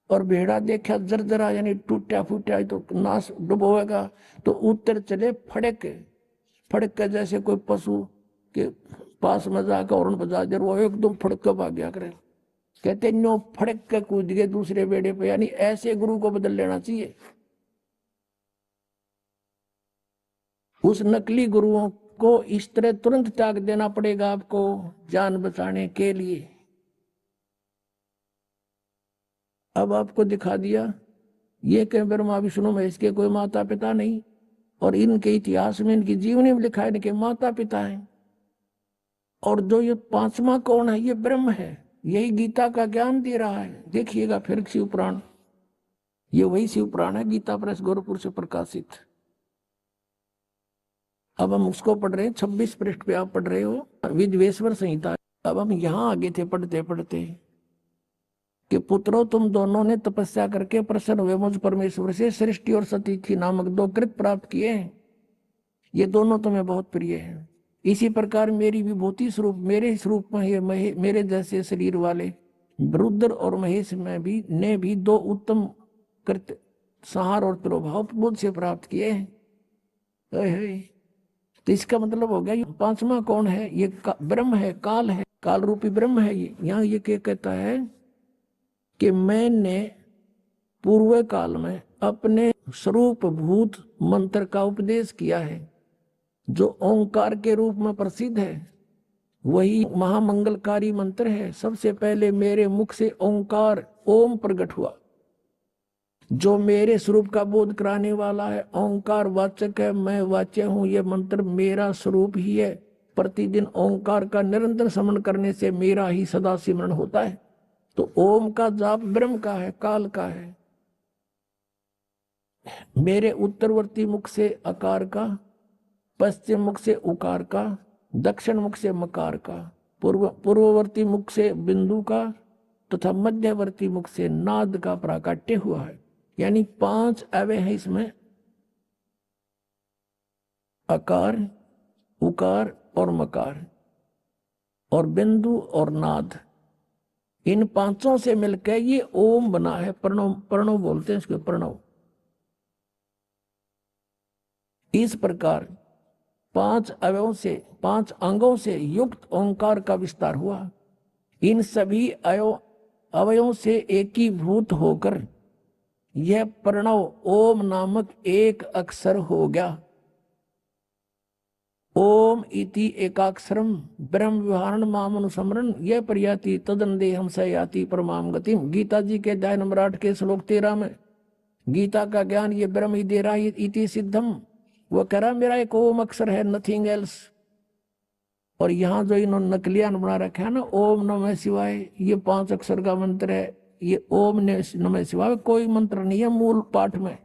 और भेड़ा देखा जरजरा, यानी टूटा फूटा, तो नाश डुबोएगा, तो उत्तर चले फड़क, फड़क के जैसे कोई पशु के पास में जाकर हॉर्न बजा दे, वो एकदम फड़क के भाग गया करे। कहते नो फड़क के कूद गए दूसरे बेड़े पे, यानी ऐसे गुरु को बदल लेना चाहिए। उस नकली गुरुओं को इस तरह तुरंत त्याग देना पड़ेगा आपको जान बचाने के लिए। अब आपको दिखा दिया ये कि ब्रह्मा विष्णु महेश के कोई माता पिता नहीं, और इनके इतिहास में, इनकी जीवनी में लिखा है इनके माता पिता हैं। और जो ये पांचवा कौन है, ये ब्रह्म है, यही गीता का ज्ञान दे रहा है। देखिएगा फिर शिव पुराण, ये वही शिव पुराण है, गीता प्रेस गोरखपुर से प्रकाशित। अब हम उसको पढ़ रहे हैं, 26 पृष्ठ पे आप पढ़ रहे हो, विद्वेश्वर संहिता। अब हम यहाँ आगे थे पढ़ते पढ़ते कि पुत्रों तुम दोनों ने तपस्या करके प्रसन्न हुए मुझ परमेश्वर से सृष्टि और सतीथि नामक 2 कृत प्राप्त किए हैं, ये दोनों तुम्हें बहुत प्रिय हैं। इसी प्रकार मेरी विभूति स्वरूप, मेरे स्वरूप में मेरे जैसे शरीर वाले रुद्र और महेश में भी ने भी 2 उत्तम कृत संहार और तिरोभाव मुझसे प्राप्त किए हैं। तो इसका मतलब हो गया ये पांचवा कौन है, ये ब्रह्म है, काल है, काल रूपी ब्रह्म है। ये यहाँ ये क्या कहता है कि मैंने पूर्व काल में अपने स्वरूप भूत मंत्र का उपदेश किया है, जो ओंकार के रूप में प्रसिद्ध है, वही महामंगलकारी मंत्र है। सबसे पहले मेरे मुख से ओंकार ओम प्रकट हुआ, जो मेरे स्वरूप का बोध कराने वाला है। ओंकार वाचक है, मैं वाच्य हूं, यह मंत्र मेरा स्वरूप ही है। प्रतिदिन ओंकार का निरंतर स्मरण करने से मेरा ही सदा सिमरण होता है। तो ओम का जाप ब्रह्म का है, काल का है। मेरे उत्तरवर्ती मुख से अकार का, पश्चिम मुख से उकार का, दक्षिण मुख से मकार का, पूर्ववर्ती मुख से बिंदु का तथा मध्यवर्ती मुख से नाद का प्राकट्य हुआ है। यानी 5 अवय हैं इसमें, अकार, उकार और मकार और बिंदु और नाद। इन 5 से मिलकर ये ओम बना है। प्रणव, प्रणव बोलते हैं इसको, प्रणव। इस प्रकार 5 अवयों से, 5 अंगों से युक्त ओंकार का विस्तार हुआ। इन सभी अवयों से एकीभूत होकर यह प्रणव ओम नामक एक अक्षर हो गया। ओम इति एकाक्षरम ब्रह्म विहारण मामनुसमरण यह प्रयाति तदन्देहम स याति परमाम गतिम। गीता जी के अध्याय नंबर 8 के श्लोक 13 में गीता का ज्ञान ये ब्रह्म ही दे रहा है। इति सिद्धम, वो कह रहा मेरा एक ओम अक्षर है, नथिंग एल्स। और यहाँ जो इन्होंने नकलियान बना रखा है ना, ओम नमः शिवाय, ये 5 अक्षर का मंत्र है। ये ओम नमः शिवाय कोई मंत्र नहीं है मूल पाठ में।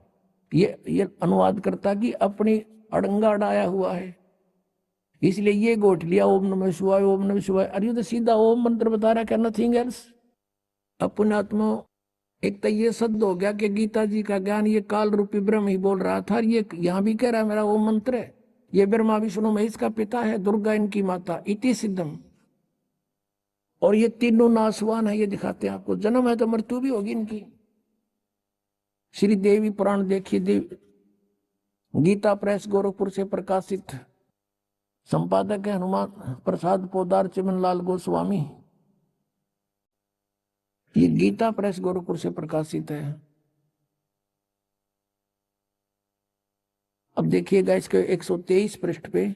ये अनुवाद करता कि अपनी अड़ंगा अड़ाया हुआ है, इसलिए ये गोठ लिया ओम नमः शिवाय, ओम नमः शिवाय। अरे तो सीधा ओम मंत्र बता रहा है, नथिंग एल्स। अपने आत्मा एक तो ये सिद्ध हो गया कि गीता जी का ज्ञान ये काल रूपी ब्रह्म ही बोल रहा था, ये यहाँ भी कह रहा है मेरा वो मंत्र है, ये ब्रह्मा विष्णु महेश का पिता है, दुर्गा इनकी माता, इति सिद्धम। और ये तीनों नासवान है, ये दिखाते हैं आपको, जन्म है तो मृत्यु भी होगी इनकी। श्री देवी पुराण देखिए, गीता प्रेस गोरखपुर से प्रकाशित, संपादक है हनुमान प्रसाद पोदार चिमनलाल गोस्वामी। ये गीता प्रेस गोरखपुर से प्रकाशित है। अब देखिएगा इसके 123 पृष्ठ पे,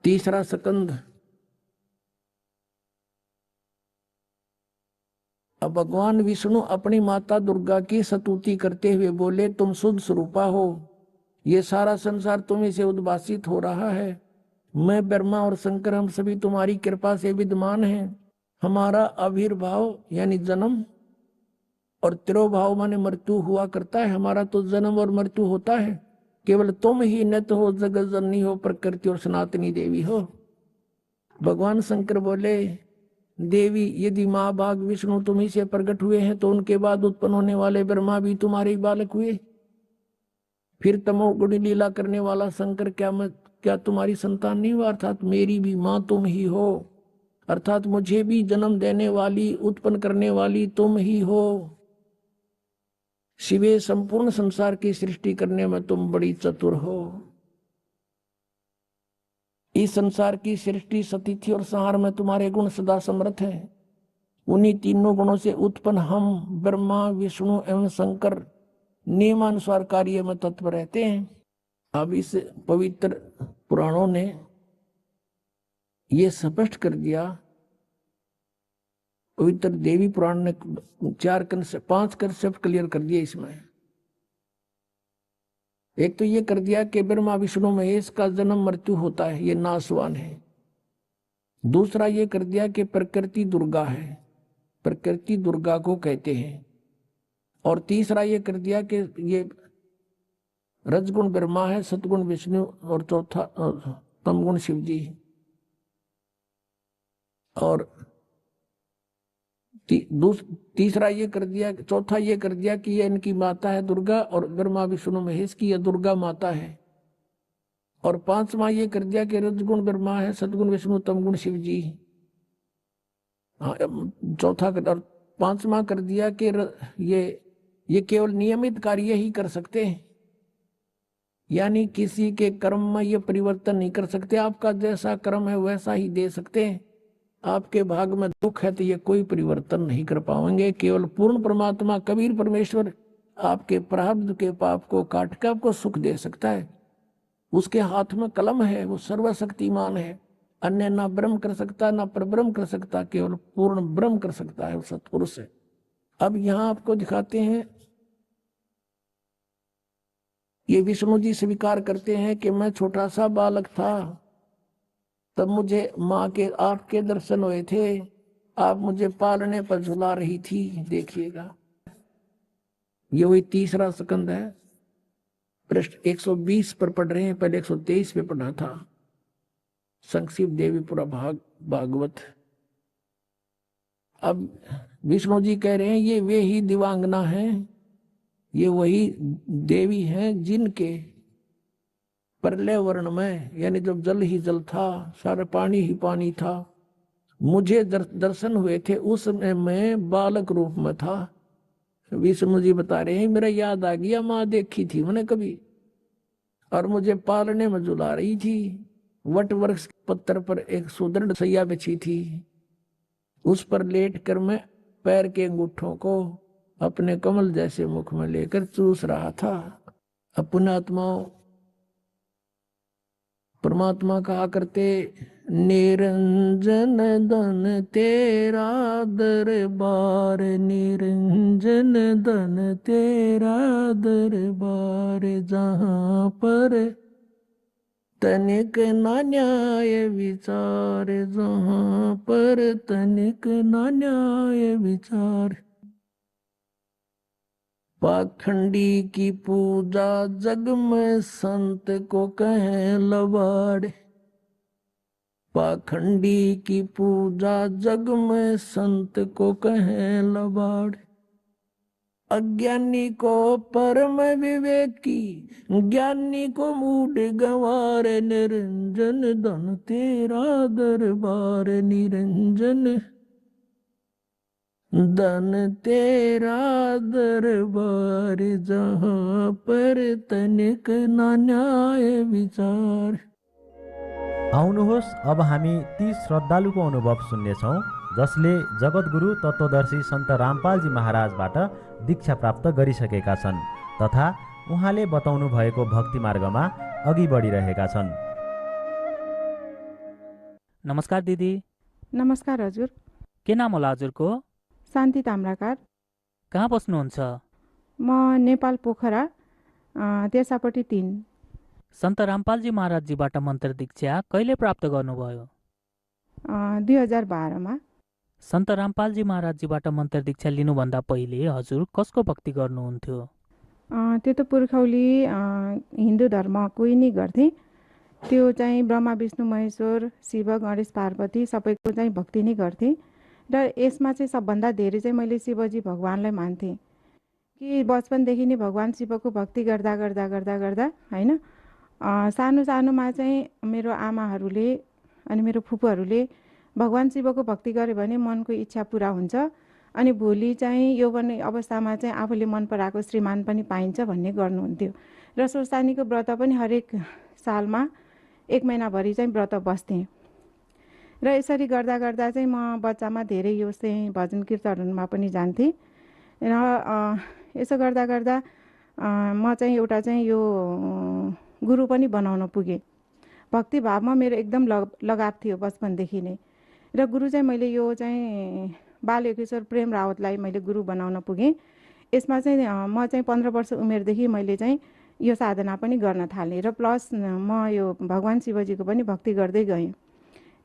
तीसरा स्कंद। अब भगवान विष्णु अपनी माता दुर्गा की स्तुति करते हुए बोले, तुम शुद्ध स्वरूपा हो, ये सारा संसार तुम्हीं से उद्भासित हो रहा है। मैं ब्रह्मा और शंकर हम सभी तुम्हारी कृपा से विद्यमान हैं। हमारा आविर्भाव यानी जन्म और तिरोभाव माने मृत्यु हुआ करता है। हमारा तो जन्म और मृत्यु होता है, केवल तुम ही नित्य हो, जगत जननी हो, प्रकृति और सनातनी देवी हो। भगवान शंकर बोले, देवी यदि माँ भाग विष्णु तुम्ही से प्रकट हुए हैं तो उनके बाद उत्पन्न होने वाले ब्रह्मा भी तुम्हारे ही बालक हुए। फिर तमोगुणी लीला करने वाला शंकर क्या तुम्हारी संतान नहीं हुआ? अर्थात मेरी भी माँ तुम ही हो, अर्थात मुझे भी जन्म देने वाली उत्पन्न करने वाली तुम ही हो। शिवे संपूर्ण संसार की सृष्टि करने में तुम बड़ी चतुर हो। इस संसार की सृष्टि सतिथि और संहार में तुम्हारे गुण सदा समर्थ हैं। उन्हीं तीनों गुणों से उत्पन्न हम ब्रह्मा विष्णु एवं शंकर नियमानुसार कार्य में तत्पर रहते हैं। अब इस पवित्र पुराणों ने ये स्पष्ट कर दिया, पवित्र देवी पुराण ने 5 कंसेप्ट क्लियर कर दिए इसमें। एक तो ये कर दिया कि ब्रह्मा विष्णु महेश का जन्म मृत्यु होता है, ये नासवान है। दूसरा ये कर दिया कि प्रकृति दुर्गा है, प्रकृति दुर्गा को कहते हैं। और तीसरा ये कर दिया कि ये रजगुण ब्रह्मा है, सतगुण विष्णु और चौथा तमगुण शिव जी। और तीसरा ये कर दिया, चौथा ये कर दिया कि ये इनकी माता है दुर्गा और ब्रह्मा विष्णु महेश की यह दुर्गा माता है। और पांचवा ये कर दिया कि रजगुण ब्रह्मा है, सतगुण विष्णु, तमगुण शिव जी। चौथा और पांचवा कर दिया कि ये केवल नियमित कार्य ही कर सकते हैं, यानी किसी के कर्म में ये परिवर्तन नहीं कर सकते। आपका जैसा कर्म है वैसा ही दे सकते हैं। आपके भाग में दुख है तो ये कोई परिवर्तन नहीं कर पाएंगे। केवल पूर्ण परमात्मा कबीर परमेश्वर आपके प्रारब्ध के पाप को काट कर आपको सुख दे सकता है। उसके हाथ में कलम है, वो सर्वशक्तिमान है। अन्य ना ब्रह्म कर सकता ना परब्रह्म कर सकता, केवल पूर्ण ब्रह्म कर सकता है, वो सत्पुरुष है। अब यहाँ आपको दिखाते हैं, ये विष्णु जी स्वीकार करते हैं कि मैं छोटा सा बालक था, तब मुझे माँ के आपके दर्शन हुए थे, आप मुझे पालने पर झुला रही थी। देखिएगा ये वही तीसरा स्कंद है, पृष्ठ 120 पर पढ़ रहे हैं, पहले 123 पे पढ़ा था। संक्षिप्त देवी पूरा भागवत। अब विष्णु जी कह रहे हैं ये वे ही दिवांगना हैं, ये वही देवी हैं जिनके प्रलय वर्ण में, यानी जब जल ही जल था, सारा पानी ही पानी था, मुझे दर्शन हुए थे, उस समय मैं बालक रूप में था। विष्णु जी बता रहे हैं मेरा याद आ गया, माँ देखी थी मैंने कभी, और मुझे पालने में झुला रही थी। वट वृक्ष के पत्थर पर एक सुदृढ़ सैया बिछी थी, उस पर लेट कर मैं पैर के अंगूठों को अपने कमल जैसे मुख में लेकर चूस रहा था। अपने आत्माओं परमात्मा कहा करते, निरंजन धन तेरा दरबार, निरंजन धन तेरा दरबार, जहाँ पर तनिक ना न्याय विचार, जहाँ पर तनिक ना न्याय विचार। पाखंडी की पूजा जग में संत को कहें लबाड़, पाखंडी की पूजा जग में संत को कहें लबाड़। अज्ञानी को परम विवेकी, ज्ञानी को मूड गंवार। निरंजन धन तेरा दरबार, निरंजन धन तेरा दरबार। जहाँ पर तनिक न न्याय विचार। आउनुहोस् अब हामी ती श्रद्धालुको अनुभव सुन्नेछौँ जसले जगद्गुरु तत्त्वदर्शी सन्त रामपालजी महाराजबाट दीक्षा प्राप्त गरिसकेका छन् तथा उहाँले बताउनु भएको भक्ति मार्गमा अघि बढिरहेका छन्। नमस्कार दिदी। नमस्कार हजुर। के नाम होला हजुरको? शान्ति ताम्राकार। कहाँ बस्नुहुन्छ? म नेपाल पोखरा देशापट्टि 3। सन्त रामपालजी महाराजजीबाट मन्त्र दीक्षा कहिले प्राप्त गर्नुभयो? 2012 मा। सन्त रामपालजी महाराजजीबाट मन्त्र दीक्षा लिनुभन्दा पहिले हजुर कसको भक्ति गर्नुहुन्थ्यो? त्यो त पुर्खौली हिन्दू धर्म कोही नै गर्थे। त्यो चाहिँ ब्रह्मा विष्णु महेश्वर शिव गणेश पार्वती सबैको चाहिँ भक्ति नै गर्थे र यसमा चाहिँ सबभन्दा धेरै चाहिँ मैले शिवजी भगवानलाई मान्थेँ कि बचपनदेखि नै भगवान शिवको भक्ति गर्दा गर्दा गर्दा गर्दा हैन सानो सानोमा चाहिँ मेरो आमाहरूले अनि मेरो फुपूहरूले भगवान शिवको भक्ति गर्यो भने मनको इच्छा पुरा हुन्छ अनि भोलि चाहिँ यौवन अवस्थामा चाहिँ आफूले मन पराएको श्रीमान पनि पाइन्छ भन्ने गर्नुहुन्थ्यो र स्वस्थानीको व्रत पनि हरेक सालमा 1 महिनाभरि चाहिँ व्रत बस्थेँ र यसरी गर्दा गर्दा चाहिँ म बच्चामा धेरै यो चाहिँ भजन कीर्तनहरूमा पनि जान्थेँ र यसो गर्दा गर्दा म चाहिँ एउटा चाहिँ यो गुरु पनि बनाउन पुगेँ। भक्ति भावमा मेरो एकदम लगाव थियो बचपनदेखि नै र गुरु चाहिँ मैले यो चाहिँ बालयोगेश्वर प्रेम रावतलाई मैले गुरु बनाउन पुगेँ। यसमा चाहिँ म चाहिँ 15 वर्ष उमेरदेखि मैले चाहिँ यो साधना पनि गर्न थालेँ र प्लस म यो भगवान शिवजीको पनि भक्ति गर्दै गएँ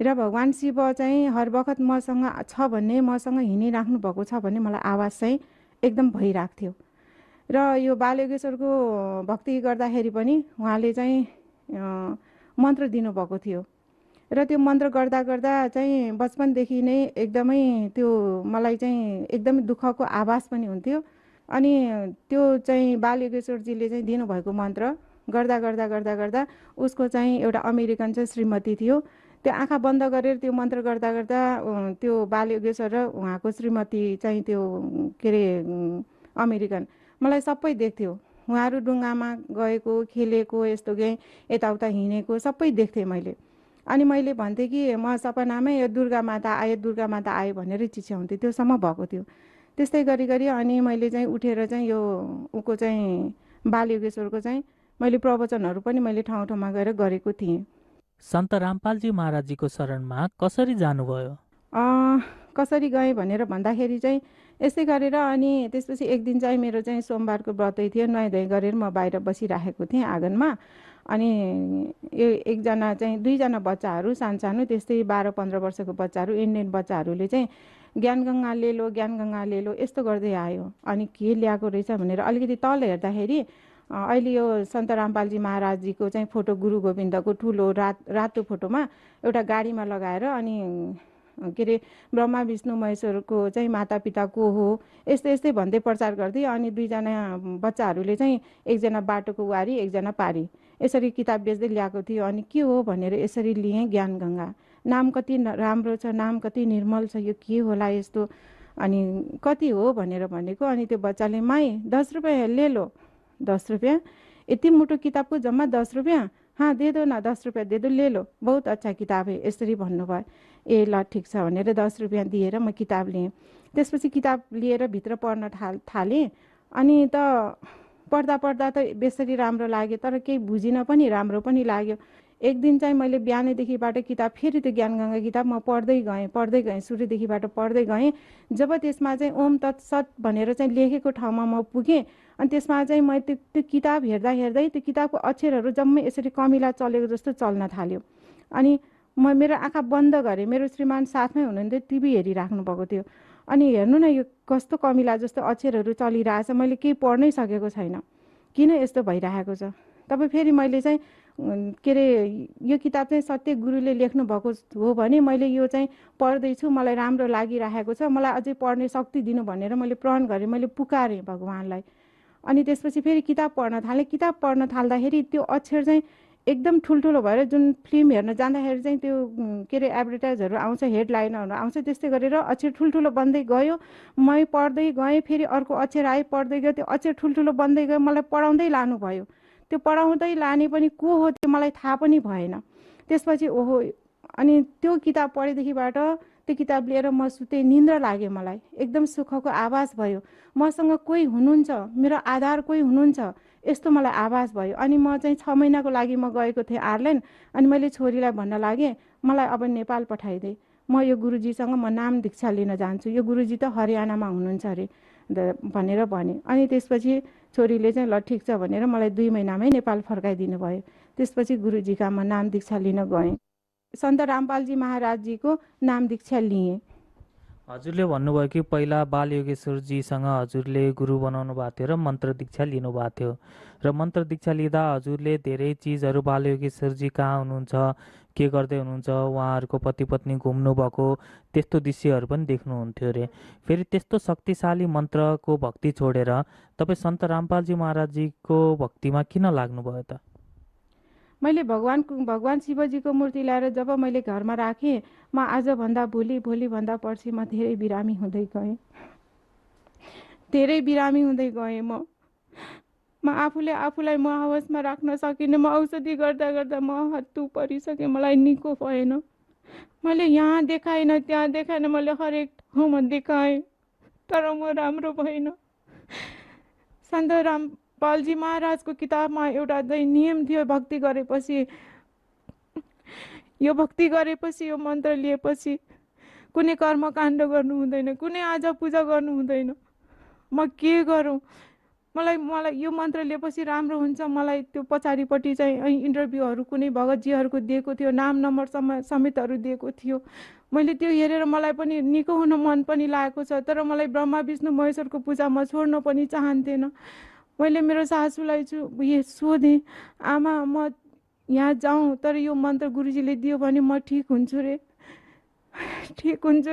र भगवान शिव चाहिँ हर बखत मसँग छ भन्ने मसँग हिँडिराख्नु भएको छ भन्ने मलाई आवाज चाहिँ एकदम भइरहेको थियो र यो बालयोगेश्वरको भक्ति गर्दाखेरि पनि उहाँले चाहिँ मन्त्र दिनुभएको थियो र त्यो मन्त्र गर्दा गर्दा चाहिँ बचपनदेखि नै एकदमै त्यो मलाई चाहिँ एकदमै दुःखको आभास पनि हुन्थ्यो अनि त्यो चाहिँ बालयोगेश्वरजीले चाहिँ दिनुभएको मन्त्र गर्दा गर्दा गर्दा गर्दा उसको चाहिँ एउटा अमेरिकन चाहिँ श्रीमती थियो। त्यो आँखा बन्द गरेर त्यो मन्त्र गर्दा गर्दा त्यो बालयोगेश्वर र उहाँको श्रीमती चाहिँ त्यो के अरे अमेरिकन मलाई सबै देख्थ्यो। उहाँहरू डुङ्गामा गएको खेलेको यस्तो गएँ यताउता हिँडेको सबै देख्थेँ मैले अनि मैले भन्थेँ कि म सपनामै यो दुर्गा माता आयो भनेर चिच्याउँथेँ। त्योसम्म भएको थियो। त्यस्तै गरी गरी अनि मैले चाहिँ उठेर चाहिँ यो उको चाहिँ बालयोगेश्वरको चाहिँ मैले प्रवचनहरू पनि मैले ठाउँ ठाउँमा गएर गरेको थिएँ। सन्त रामपालजी महाराजजीको शरणमा कसरी जानुभयो? कसरी गएँ भनेर भन्दाखेरि चाहिँ यस्तै गरेर अनि त्यसपछि एक दिन चाहिँ मेरो चाहिँ सोमबारको व्रतै थियो। नुहाइधुवाइ गरेर म बाहिर बसिराखेको थिएँ आँगनमा अनि यो एकजना चाहिँ 2जना बच्चाहरू सानो त्यस्तै 12-15 वर्षको बच्चाहरू इन्डियन बच्चाहरूले चाहिँ ज्ञानगङ्गा ले लो यस्तो गर्दै आयो। अनि के ल्याएको रहेछ भनेर अलिकति तल हेर्दाखेरि अहिले यो सन्त रामपालजी महाराजजीको चाहिँ फोटो गुरु गोविन्दको ठुलो रातो फोटोमा एउटा गाडीमा लगाएर अनि के अरे ब्रह्मा विष्णु महेश्वरको चाहिँ माता पिता को हो यस्तै यस्तै भन्दै प्रचार गर्दै अनि 2जना बच्चाहरूले चाहिँ एकजना बाटोको वारी एकजना पारी यसरी किताब बेच्दै ल्याएको थियो। अनि के हो भनेर यसरी लिएँ ज्ञानगङ्गा। नाम कति राम्रो छ, नाम कति निर्मल छ, यो के होला यस्तो अनि कति हो भनेर भनेको। अनि त्यो बच्चाले माई 10 रुपये ले लो। 10 रुपये? यति मोटो किताबको जम्मा 10 रुपये? हाँ दे दो न, 10 रुपये दे दो, ले लो, बहुत अच्छा किताब है यसरी भन्नुभयो। ए ल ठिक छ भनेर 10 रुपैयाँ दिएर म किताब लिएँ। त्यसपछि किताब लिएर भित्र पढ्न थालेँ अनि त पढ्दा त बेसरी राम्रो लाग्यो तर केही बुझिन पनि राम्रो पनि लाग्यो। एक दिन चाहिँ मैले बिहानैदेखिबाट किताब फेरि त्यो ज्ञानगङ्गा किताब म पढ्दै गएँ सुरुदेखिबाट पढ्दै गएँ। जब त्यसमा चाहिँ ओम तत्सत भनेर चाहिँ लेखेको ठाउँमा म पुगेँ अनि त्यसमा चाहिँ म त्यो किताब हेर्दै त्यो किताबको अक्षरहरू जम्मै यसरी कमिला चलेको जस्तो चल्न थाल्यो। अनि म मेरो आँखा बन्द गरेँ। मेरो श्रीमान साथमै हुनुहुन्थ्यो, टिभी हेरिराख्नु भएको थियो। अनि हेर्नु न यो कस्तो कमिला जस्तो अक्षरहरू चलिरहेछ, मैले केही पढ्नै सकेको छैन, किन यस्तो भइरहेको छ। तब फेरि मैले चाहिँ के अरे यो किताब चाहिँ सत्य गुरुले लेख्नु भएको हो भने मैले यो चाहिँ पढ्दैछु, मलाई राम्रो लागिरहेको छ, मलाई अझै पढ्ने शक्ति दिनु भनेर मैले प्रण गरेँ, मैले पुकारेँ भगवान्लाई। अनि त्यसपछि फेरि किताब पढ्न थालेँ। किताब पढ्न थाल्दाखेरि त्यो अक्षर चाहिँ एकदम ठुल्ठुलो भएर जुन फिल्म हेर्न जाँदाखेरि चाहिँ त्यो के अरे एडभर्टाइजहरू आउँछ, हेडलाइनहरू आउँछ, त्यस्तै गरेर अक्षर ठुल्ठुलो बन्दै गयो। मै पढ्दै गएँ, फेरि अर्को अक्षर आयो, पढ्दै गयो, त्यो अक्षर ठुल्ठुलो बन्दै गयो। मलाई पढाउँदै लानुभयो। त्यो पढाउँदै लाने पनि को हो त्यो मलाई थाहा पनि भएन। त्यसपछि ओहो, अनि त्यो किताब पढेदेखिबाट त्यो किताब लिएर म सुतेँ, निन्द्रा लाग्यो मलाई, एकदम सुखको आभास भयो। मसँग कोही हुनुहुन्छ, मेरो आधार कोही हुनुहुन्छ, यस्तो मलाई आभास भयो। अनि म चाहिँ 6 महिनाको लागि म गएको थिएँ आयरल्यान्ड। अनि मैले छोरीलाई भन्न लागेँ मलाई अब नेपाल पठाइदे, म यो गुरुजीसँग म नाम दीक्षा लिन जान्छु, यो गुरुजी त हरियाणामा हुनुहुन्छ अरे भनेर भने। अनि त्यसपछि छोरीले चाहिँ ल ठिक छ भनेर मलाई 2 महिनामै नेपाल फर्काइदिनु भयो। त्यसपछि गुरुजीका म नाम दीक्षा लिन गएँ। सन्त रामपालजी महाराजजीको नाम दीक्षा लिएँ। हजुरले भन्नुभयो कि पहिला बालयोगेश्वरजीसँग हजुरले गुरु बनाउनु भएको थियो र मन्त्र दीक्षा लिनुभएको थियो, र मन्त्र दीक्षा लिँदा हजुरले धेरै चिजहरू बालयोगेश्वरजी कहाँ हुनुहुन्छ, के गर्दै हुनुहुन्छ, उहाँहरूको पति पत्नी घुम्नु भएको त्यस्तो दृश्यहरू पनि देख्नुहुन्थ्यो अरे। फेरि त्यस्तो शक्तिशाली मन्त्रको भक्ति छोडेर तपाईँ सन्त रामपालजी महाराजजीको भक्तिमा किन लाग्नुभयो त? मैले भगवान शिवजीको मूर्ति ल्याएर जब मैले घरमा राखेँ, म आजभन्दा भोलिभन्दा पर्सि म धेरै बिरामी हुँदै गएँ, धेरै बिरामी हुँदै गएँ। म आफूलाई म आवाजमा राख्न सकिनँ। म औषधि गर्दा गर्दा म हत्तु परिसकेँ, मलाई निको भएन। मैले यहाँ देखाएन, त्यहाँ देखाएन, मैले हरेक ठाउँमा देखाएँ, तर म राम्रो भएन। सन्त रामपालजी महाराजको किताबमा एउटा चाहिँ नियम थियो, भक्ति गरेपछि, यो मन्त्र लिएपछि कुनै कर्मकाण्ड गर्नु हुँदैन, कुनै आजा पूजा गर्नु हुँदैन। म के गरौँ? मलाई यो मन्त्र लिएपछि राम्रो हुन्छ। मलाई त्यो पछाडिपट्टि चाहिँ इन्टरभ्यूहरू कुनै भगतजीहरूको दिएको थियो, नाम नम्बर समेतहरू दिएको थियो। मैले त्यो हेरेर मलाई पनि निको हुन मन पनि लागेको छ, तर मलाई ब्रह्मा विष्णु महेश्वरको पूजा म छोड्न पनि चाहन्थेन। मैले मेरो सासूलाई सोधेँ, आमा म यहाँ जाउँ, तर यो मन्त्र गुरुजीले दियो भने म ठिक हुन्छु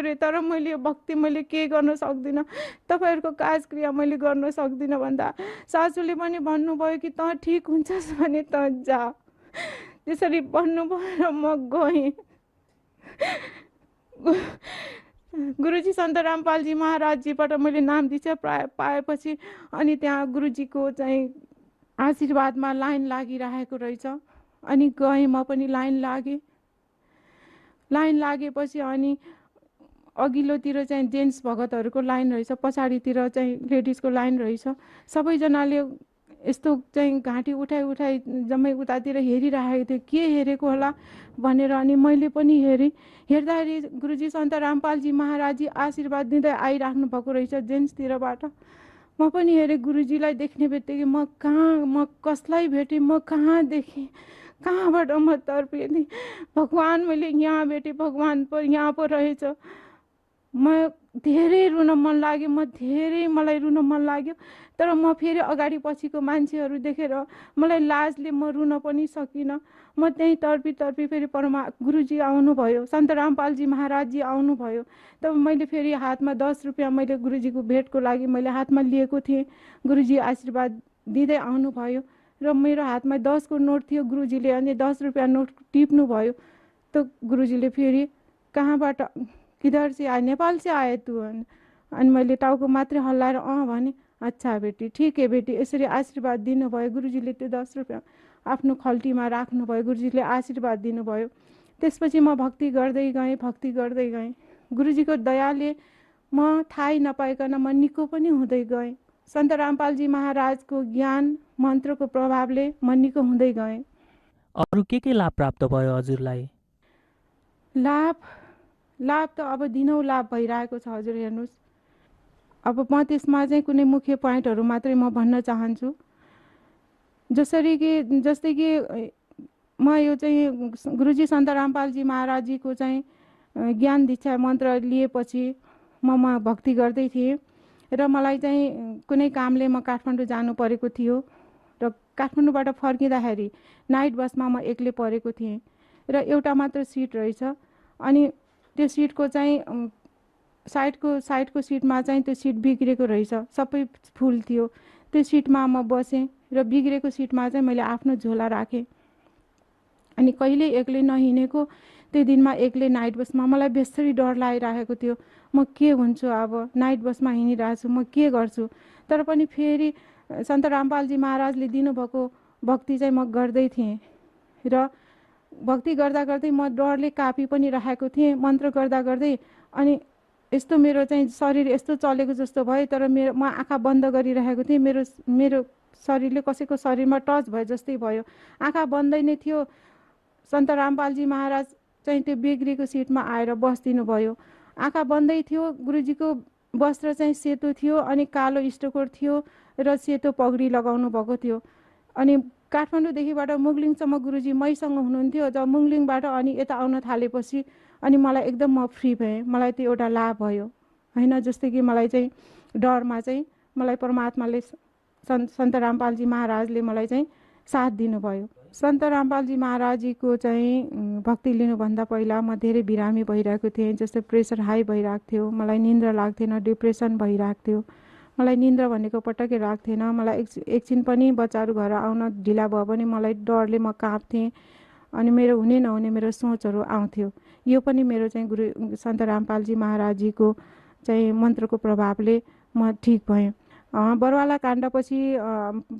रे, तर मैले यो भक्ति मैले केही गर्न सक्दिनँ, तपाईँहरूको काजक्रिया मैले गर्न सक्दिनँ भन्दा सासूले पनि भन्नुभयो कि त ठिक हुन्छस् भने त जा। त्यसरी भन्नुभयो र म गएँ। गुरुजी सन्त रामपालजी महाराजजीबाट मैले नाम दीक्षा पाएपछि अनि त्यहाँ गुरुजीको चाहिँ आशीर्वादमा लाइन लागिरहेको रहेछ। अनि गएँ, म पनि लाइन लागेपछि अनि अघिल्लोतिर चाहिँ जेन्ट्स भगतहरूको लाइन रहेछ, पछाडितिर चाहिँ लेडिजको लाइन रहेछ। सबैजनाले यस्तो चाहिँ घाँटी उठाइ जम्मै उतातिर हेरिरहेको थियो, के हेरेको होला भनेर। अनि मैले पनि हेरेँ, हेर्दाखेरि गुरुजी सन्त रामपालजी महाराजजी आशीर्वाद दिँदै आइराख्नु भएको रहेछ जेन्ट्सतिरबाट। म पनि हेरेँ, गुरुजीलाई देख्ने बित्तिकै म कसलाई भेटेँ, म कहाँ देखेँ, कहाँबाट म तर्पिएँ। भगवान् मैले यहाँ भेटेँ, भगवान् यहाँ पो रहेछ। म धेरै रुन मन लाग्यो, मलाई रुन मन लाग्यो। तर म फेरि अगाडि पछिको मान्छेहरू देखेर मलाई लाजले म रुन पनि सकिनँ। म त्यहीँ तर्पी फेरि गुरुजी आउनुभयो, सन्त रामपालजी महाराजजी आउनुभयो। तब मैले फेरि हातमा 10 रुपियाँ मैले गुरुजीको भेटको लागि मैले हातमा लिएको थिएँ। गुरुजी आशीर्वाद दिँदै आउनुभयो र मेरो हातमा 10 को नोट थियो। गुरुजीले अनि 10 रुपियाँ नोट टिप्नुभयो। त गुरुजीले फेरि कहाँबाट, किधर से आए, नेपाल से आए तू? अनि मैले टाउको मात्रै हल्लाएर भने, अच्छा बेटी, ठिक है बेटी, यसरी आशीर्वाद दिनुभयो। गुरुजीले त्यो 10 रुपियाँ आफ्नो खल्टीमा राख्नुभयो, गुरुजीले आशीर्वाद दिनुभयो। त्यसपछि म भक्ति गर्दै गएँ। गुरुजीको दयाले म थाहै नपाइकन म निको पनि हुँदै गएँ। सन्त रामपालजी महाराजको ज्ञान मन्त्रको प्रभावले म निको हुँदै गएँ। अरू के लाभ प्राप्त भयो हजुरलाई? लाभ त अब दिनौँ लाभ भइरहेको छ हजुर, हेर्नुहोस्। अब म त्यसमा चाहिँ कुनै मुख्य पोइन्टहरू मात्रै म भन्न चाहन्छु। जस्तै कि म यो चाहिँ गुरुजी सन्त रामपालजी महाराजजीको चाहिँ ज्ञान दीक्षा मन्त्र लिएपछि म भक्ति गर्दै थिएँ र मलाई चाहिँ कुनै कामले म काठमाडौँ जानु परेको थियो र काठमाडौँबाट फर्किँदाखेरि नाइट बसमा म एक्लै परेको थिएँ र एउटा मात्र सिट रहेछ। अनि त्यो सिटको चाहिँ साइडको सिटमा चाहिँ त्यो सिट बिग्रेको रहेछ, सबै फुल थियो। त्यो सिटमा म बसेँ र बिग्रेको सिटमा चाहिँ मैले आफ्नो झोला राखेँ। अनि कहिले एक्लै नहिँडेको त्यो दिनमा एक्लै नाइट बसमा मलाई बेसरी डर लागिरहेको थियो। म के हुन्छु, अब नाइट बसमा हिँडिरहेको छु, म के गर्छु। तर पनि फेरि सन्त रामपालजी महाराजले दिनुभएको भक्ति चाहिँ म गर्दै थिएँ र भक्ति गर्दा गर्दै म डरले कापी पनि राखेको थिएँ मन्त्र गर्दा गर्दै। अनि यस्तो मेरो चाहिँ शरीर यस्तो चलेको जस्तो भयो, तर म आँखा बन्द गरिरहेको थिएँ। मेरो शरीरले कसैको शरीरमा टच भयो जस्तै भयो। आँखा बन्दै नै थियो। सन्त रामपालजी महाराज चाहिँ त्यो बिग्रेको सिटमा आएर बस्दिनु भयो। आँखा बन्दै थियो। गुरुजीको वस्त्र चाहिँ सेतो थियो अनि कालो इष्टकोट थियो र सेतो पगडी लगाउनु भएको थियो। अनि काठमाडौँदेखिबाट मुगलिङसम्म गुरुजी मैसँग हुनुहुन्थ्यो। जब मुगलिङबाट अनि यता आउन थालेपछि अनि मलाई एकदम म फ्री भएँ। मलाई त्यो एउटा लाभ भयो होइन। जस्तै कि मलाई चाहिँ डरमा चाहिँ मलाई परमात्माले सन्त रामपालजी महाराजले मलाई चाहिँ साथ दिनुभयो। सन्त रामपालजी महाराजीको चाहिँ भक्ति लिनुभन्दा पहिला म धेरै बिरामी भइरहेको थिएँ। जस्तै प्रेसर हाई भइरहेको थियो, मलाई निन्द्रा लाग्थेन, डिप्रेसन भइरहेको थियो। मलाई निन्द्रा भनेको पटक्कै लाग्थेन। मलाई एकछिन पनि बच्चाहरू घर आउन ढिला भयो भने मलाई डरले म काँप्थेँ अनि मेरो हुने नहुने मेरो सोचहरू आउँथ्यो। यो पनि मेरो चाहिँ गुरु सन्त रामपालजी महाराजीको चाहिँ मन्त्रको प्रभावले म ठिक भएँ। बरवाला काण्डपछि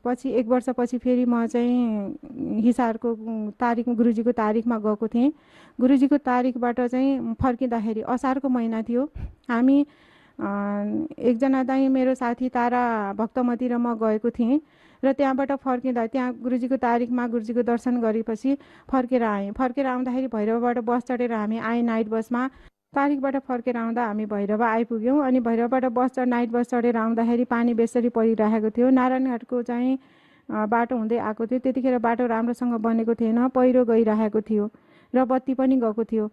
पछि 1 वर्षपछि फेरि म चाहिँ हिसारको तारिक गुरुजीको तारिकमा गएको थिएँ। गुरुजीको तारिकबाट चाहिँ फर्किँदाखेरि असारको महिना थियो। हामी एकजना चाहिँ मेरो साथी तारा भक्तमती र म गएको थिएँ र त्यहाँबाट फर्किँदा त्यहाँ गुरुजीको तारिकमा गुरुजीको दर्शन गरेपछि फर्केर आएँ। फर्केर आउँदाखेरि भैरवबाट बस चढेर हामी आएँ नाइट बसमा। तारिकबाट फर्केर आउँदा हामी भैरव आइपुग्यौँ। अनि भैरवबाट नाइट बस चढेर आउँदाखेरि पानी बेसरी परिरहेको थियो। नारायणघाटको चाहिँ बाटो हुँदै आएको थियो। त्यतिखेर बाटो राम्रोसँग बनेको थिएन, पहिरो गइरहेको थियो र बत्ती पनि गएको थियो।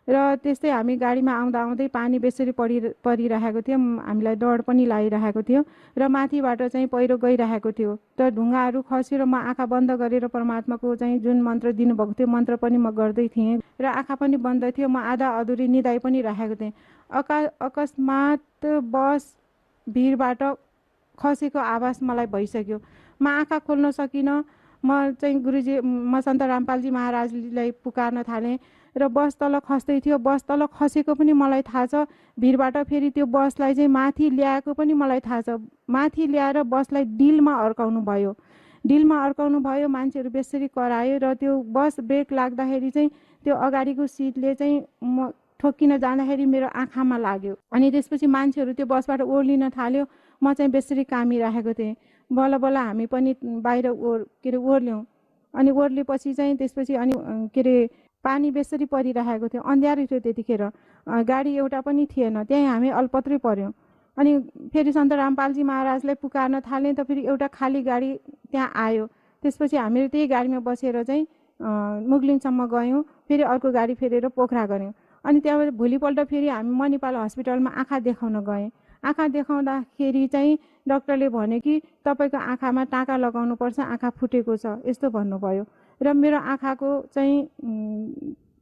र त्यस्तै हामी गाडीमा आउँदा आउँदै पानी बेसरी परिरहेको थियो। हामीलाई डर पनि लागिरहेको थियो र माथिबाट चाहिँ पहिरो गइरहेको थियो। त ढुङ्गाहरू खस्यो र म आँखा बन्द गरेर परमात्माको चाहिँ जुन मन्त्र दिनुभएको थियो मन्त्र पनि म गर्दै थिएँ र आँखा पनि बन्द थियो। म आधा अधुरी निदाइ पनि राखेको थिएँ। अकस्मात बस भिरबाट खसेको आवाज मलाई भइसक्यो। म आँखा खोल्न सकिनँ। म चाहिँ म सन्त रामपालजी महाराजलाई पुकार्न थालेँ र बस तल खस्दै थियो। बस तल खसेको पनि मलाई थाहा छ। भिरबाट फेरि त्यो बसलाई चाहिँ माथि ल्याएको पनि मलाई थाहा छ। माथि ल्याएर बसलाई डिलमा अड्काउनु भयो। मान्छेहरू बेसरी करायो र त्यो बस ब्रेक लाग्दाखेरि चाहिँ त्यो अगाडिको सिटले चाहिँ म ठोक्किन जाँदाखेरि मेरो आँखामा लाग्यो। अनि त्यसपछि मान्छेहरू त्यो बसबाट ओर्लिन थाल्यो। म चाहिँ बेसरी कामिरहेको थिएँ। बल्ल बल्ल हामी पनि बाहिर ओर्ल्यौँ। अनि ओर्लेपछि चाहिँ त्यसपछि अनि पानी बेसरी परिरहेको थियो। अन्ध्यारो थियो त्यतिखेर। गाडी एउटा पनि थिएन। त्यहीँ हामी अल्पत्रै पऱ्यौँ। अनि फेरि सन्त रामपालजी महाराजलाई पुकार्न थालेँ त फेरि एउटा खाली गाडी त्यहाँ आयो। त्यसपछि हामीले त्यही गाडीमा बसेर चाहिँ मुगलिङसम्म गयौँ। फेरि अर्को गाडी फेरेर पोखरा गऱ्यौँ। अनि त्यहाँबाट भोलिपल्ट फेरि हामी मणिपाल हस्पिटलमा आँखा देखाउन गएँ। आँखा देखाउँदाखेरि चाहिँ डाक्टरले भन्यो कि तपाईँको आँखामा टाँका लगाउनुपर्छ, आँखा फुटेको छ, यस्तो भन्नुभयो। र मेरो आँखाको चाहिँ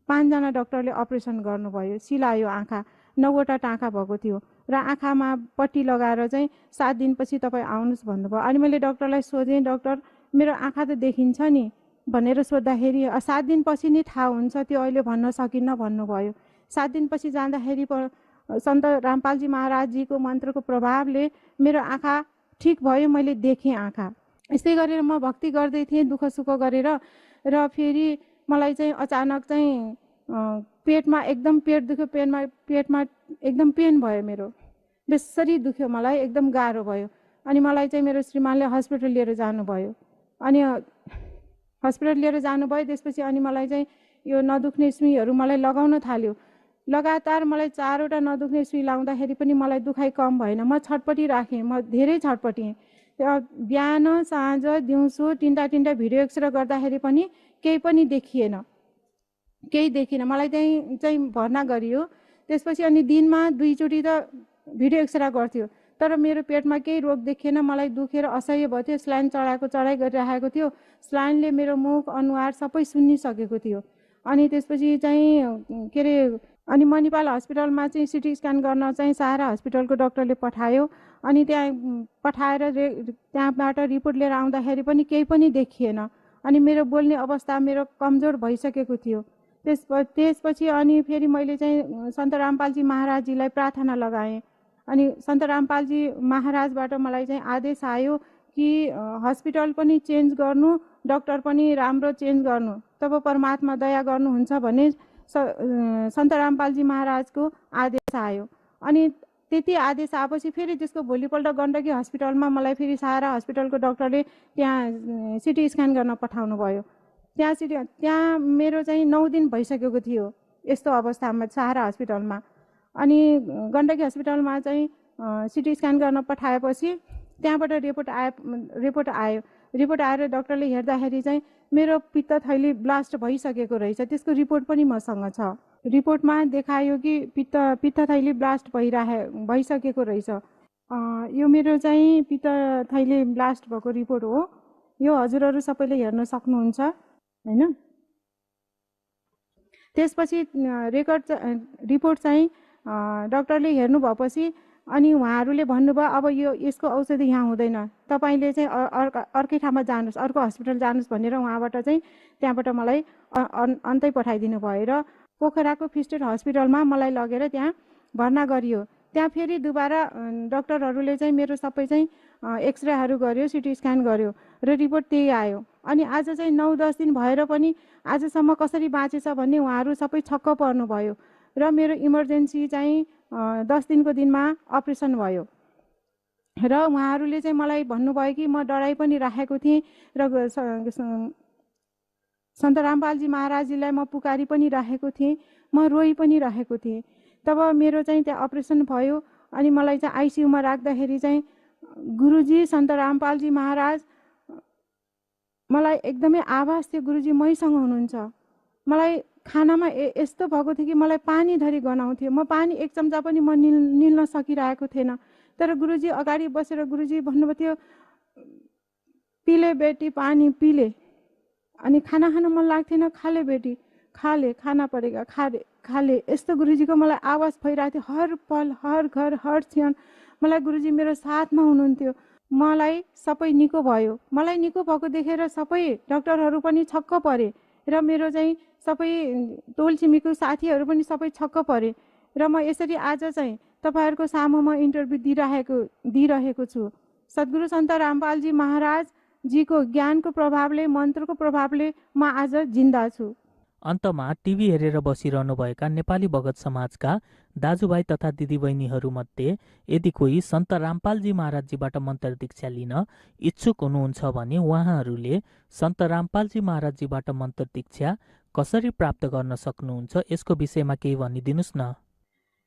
5 जना डाक्टरले अपरेसन गर्नुभयो। सिलायो आँखा। 9वटा टाँका भएको थियो र आँखामा पट्टी लगाएर चाहिँ 7 दिनपछि तपाईँ आउनुहोस् भन्नुभयो। अनि मैले डाक्टरलाई सोधेँ, डाक्टर मेरो आँखा त देखिन्छ नि भनेर सोद्धाखेरि 7 दिनपछि नै थाहा हुन्छ, त्यो अहिले भन्न सकिन्न भन्नुभयो। 7 दिनपछि जाँदाखेरि सन्त रामपालजी महाराजजीको मन्त्रको प्रभावले मेरो आँखा ठिक भयो। मैले देखेँ आँखा। यस्तै गरेर म भक्ति गर्दै थिएँ दुःख सुख गरेर। र फेरि मलाई चाहिँ अचानक चाहिँ पेटमा एकदम पेट दुख्यो। पेटमा एकदम पेन भयो। मेरो बेसरी दुख्यो। मलाई एकदम गाह्रो भयो। अनि मलाई चाहिँ मेरो श्रीमानले हस्पिटल लिएर जानुभयो। अनि हस्पिटल लिएर जानुभयो। त्यसपछि अनि मलाई चाहिँ यो नदुख्ने सुईहरू मलाई लगाउन थाल्यो। लगातार मलाई 4वटा नदुख्ने सुई लाउँदाखेरि पनि मलाई दुखाइ कम भएन। म छटपटी राखेँ। म धेरै छटपटिएँ। बिहान साँझ दिउँसो 3टा भिडियो एक्सरे गर्दाखेरि पनि केही पनि देखिएन। मलाई चाहिँ भर्ना गरियो। त्यसपछि अनि दिनमा 2 चोटि त भिडियो एक्सरे गर्थ्यो। तर मेरो पेटमा केही रोग देखिएन, मलाई दुखेर असह्य भयो थियो। स्लाइन चढाइ गरिरहेको थियो। स्लाइनले मेरो मुख अनुहार सबै सुन्निसकेको थियो। अनि त्यसपछि चाहिँ के अरे अनि मणिपाल हस्पिटलमा चाहिँ सिटी स्क्यान गर्न चाहिँ सहारा हस्पिटलको डाक्टरले पठायो। अनि त्यहाँ पठाएर त्यहाँबाट रिपोर्ट लिएर आउँदाखेरि पनि केही पनि देखिएन। अनि मेरो बोल्ने अवस्था मेरो कमजोर भइसकेको थियो। त्यसपछि अनि फेरि मैले चाहिँ सन्त रामपालजी महाराजजीलाई प्रार्थना लगाएँ। अनि सन्त रामपालजी महाराजबाट मलाई चाहिँ आदेश आयो कि हस्पिटल पनि चेन्ज गर्नु, डाक्टर पनि राम्रो चेन्ज गर्नु, तब परमात्मा दया गर्नुहुन्छ भने सन्त रामपालजी महाराजको आदेश आयो। अनि त्यति आदेश आएपछि फेरि त्यसको भोलिपल्ट गण्डकी हस्पिटलमा मलाई फेरि सहारा हस्पिटलको डाक्टरले त्यहाँ सिटी स्क्यान गर्न पठाउनु भयो। त्यहाँ मेरो चाहिँ 9 दिन भइसकेको थियो यस्तो अवस्थामा सहारा हस्पिटलमा। अनि गण्डकी हस्पिटलमा चाहिँ सिटी स्क्यान गर्न पठाएपछि त्यहाँबाट रिपोर्ट आयो। रिपोर्ट आएर डाक्टरले हेर्दाखेरि चाहिँ मेरो पित्त थैली ब्लास्ट भइसकेको रहेछ। त्यसको रिपोर्ट पनि मसँग छ। रिपोर्टमा देखायो कि पित्त थैली ब्लास्ट भइसकेको रहेछ। यो मेरो चाहिँ पित्त थैली ब्लास्ट भएको रिपोर्ट हो। यो हजुरहरू सबैले हेर्न सक्नुहुन्छ हैन। त्यसपछि रिपोर्ट चाहिँ डाक्टरले हेर्नु भएपछि अनि उहाँहरूले भन्नुभयो अब यसको औषधि यहाँ हुँदैन, तपाईँले चाहिँ अर्कै ठाउँमा जानुहोस्, अर्को हस्पिटल जानुहोस् भनेर उहाँबाट चाहिँ त्यहाँबाट मलाई अन्तै पठाइदिनु भयो र पोखराको फिस्टेड हस्पिटलमा मलाई लगेर त्यहाँ भर्ना गरियो। त्यहाँ फेरि दुबारा डाक्टरहरूले चाहिँ मेरो सबै चाहिँ एक्सरेहरू गर्यो, सिटी स्क्यान गर्यो र रिपोर्ट त्यही आयो। अनि आज चाहिँ 9-10 दिन भएर पनि आजसम्म कसरी बाँचेछ भन्ने उहाँहरू सबै छक्क पर्नुभयो र मेरो इमर्जेन्सी चाहिँ 10 दिनको दिनमा अपरेसन भयो। र उहाँहरूले चाहिँ मलाई भन्नुभयो कि म डराइ पनि राखेको थिएँ र सन्त रामपालजी महाराजजीलाई म पुकारी पनि राखेको थिएँ, म रोइ पनि राखेको थिएँ। तब मेरो चाहिँ त्यहाँ अपरेसन भयो। अनि मलाई चाहिँ आइसियुमा राख्दाखेरि चाहिँ गुरुजी सन्त रामपालजी महाराज मलाई एकदमै आभास थियो, गुरुजी मैसँग हुनुहुन्छ। मलाई खानामा यस्तो भएको थियो कि मलाई पानी धरि गनाउँथ्यो। म पानी एक चम्चा पनि म निल्न सकिरहेको थिएन। तर गुरुजी अगाडि बसेर गुरुजी भन्नुभएको थियो, पिले बेटी पानी पिले। अनि खाना खान मन लाग्थेन, खाले बेटी खाले, खाना परेगा खाले। यस्तो गुरुजीको मलाई आवाज भइरहेको थियो। हर पल, हर घर, हर क्षण मलाई गुरुजी मेरो साथमा हुनुहुन्थ्यो। मलाई सबै निको भयो। मलाई निको भएको देखेर सबै डाक्टरहरू पनि छक्क परे र मेरो चाहिँ सबै टोल छिमेकीको साथीहरू पनि सबै छक्क परे। र म यसरी आज चाहिँ तपाईँहरूको सामुमा इन्टरभ्यू दिइरहेको छु। सद्गुरु सन्त रामपालजी महाराजजीको ज्ञानको प्रभावले, मन्त्रको प्रभावले म आज जिन्दा छु। अन्तमा टिभी हेरेर बसिरहनुभएका नेपाली भगत समाजका दाजुभाइ तथा दिदीबहिनीहरूमध्ये यदि कोही सन्त रामपालजी महाराजजीबाट मन्त्र दीक्षा लिन इच्छुक हुनुहुन्छ भने उहाँहरूले सन्त रामपालजी महाराजजीबाट मन्त्र दीक्षा कसरी प्राप्त गर्न सक्नुहुन्छ, यसको विषयमा केही भनिदिनुहोस् न।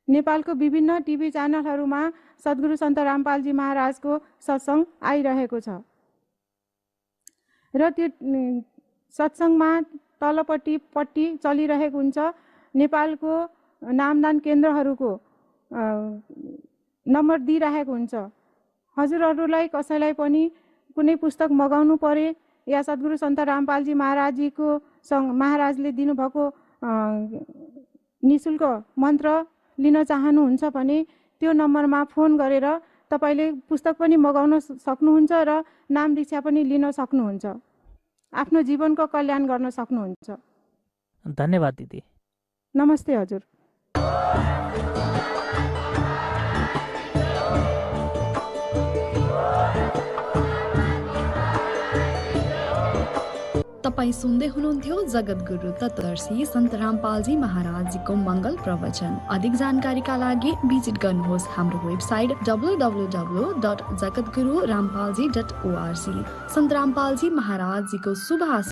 नेपालको विभिन्न टिभी च्यानलहरूमा सद्गुरु सन्त रामपालजी महाराजको सत्सङ्ग आइरहेको छ र त्यो सत्सङ्गमा तलपट्टि चलिरहेको हुन्छ। नेपालको नामदान केन्द्रहरूको नम्बर दिइरहेको हुन्छ। हजुरहरूलाई कसैलाई पनि कुनै पुस्तक मगाउनु परे या सद्गुरु सन्त रामपालजी महाराजले दिनुभएको निःशुल्क मन्त्र लिन चाहनुहुन्छ भने त्यो नम्बरमा फोन गरेर तपाईँले पुस्तक पनि मगाउन सक्नुहुन्छ र नाम दीक्षा पनि लिन सक्नुहुन्छ। आफ्नो जीवनको कल्याण गर्न सक्नुहुन्छ। धन्यवाद दिदी। नमस्ते हजुर। तपाईं सुन्दै हुनुहुन्थ्यो जगद्गुरु तत्त्वदर्शी सन्त रामपालजी महाराजजीको मङ्गल प्रवचन। अधिक जानकारीका लागि भिजिट गर्नुहोस् हाम्रो वेबसाइट www.jagadgururampalji.org। सन्त रामपालजी महाराजजीको शुभ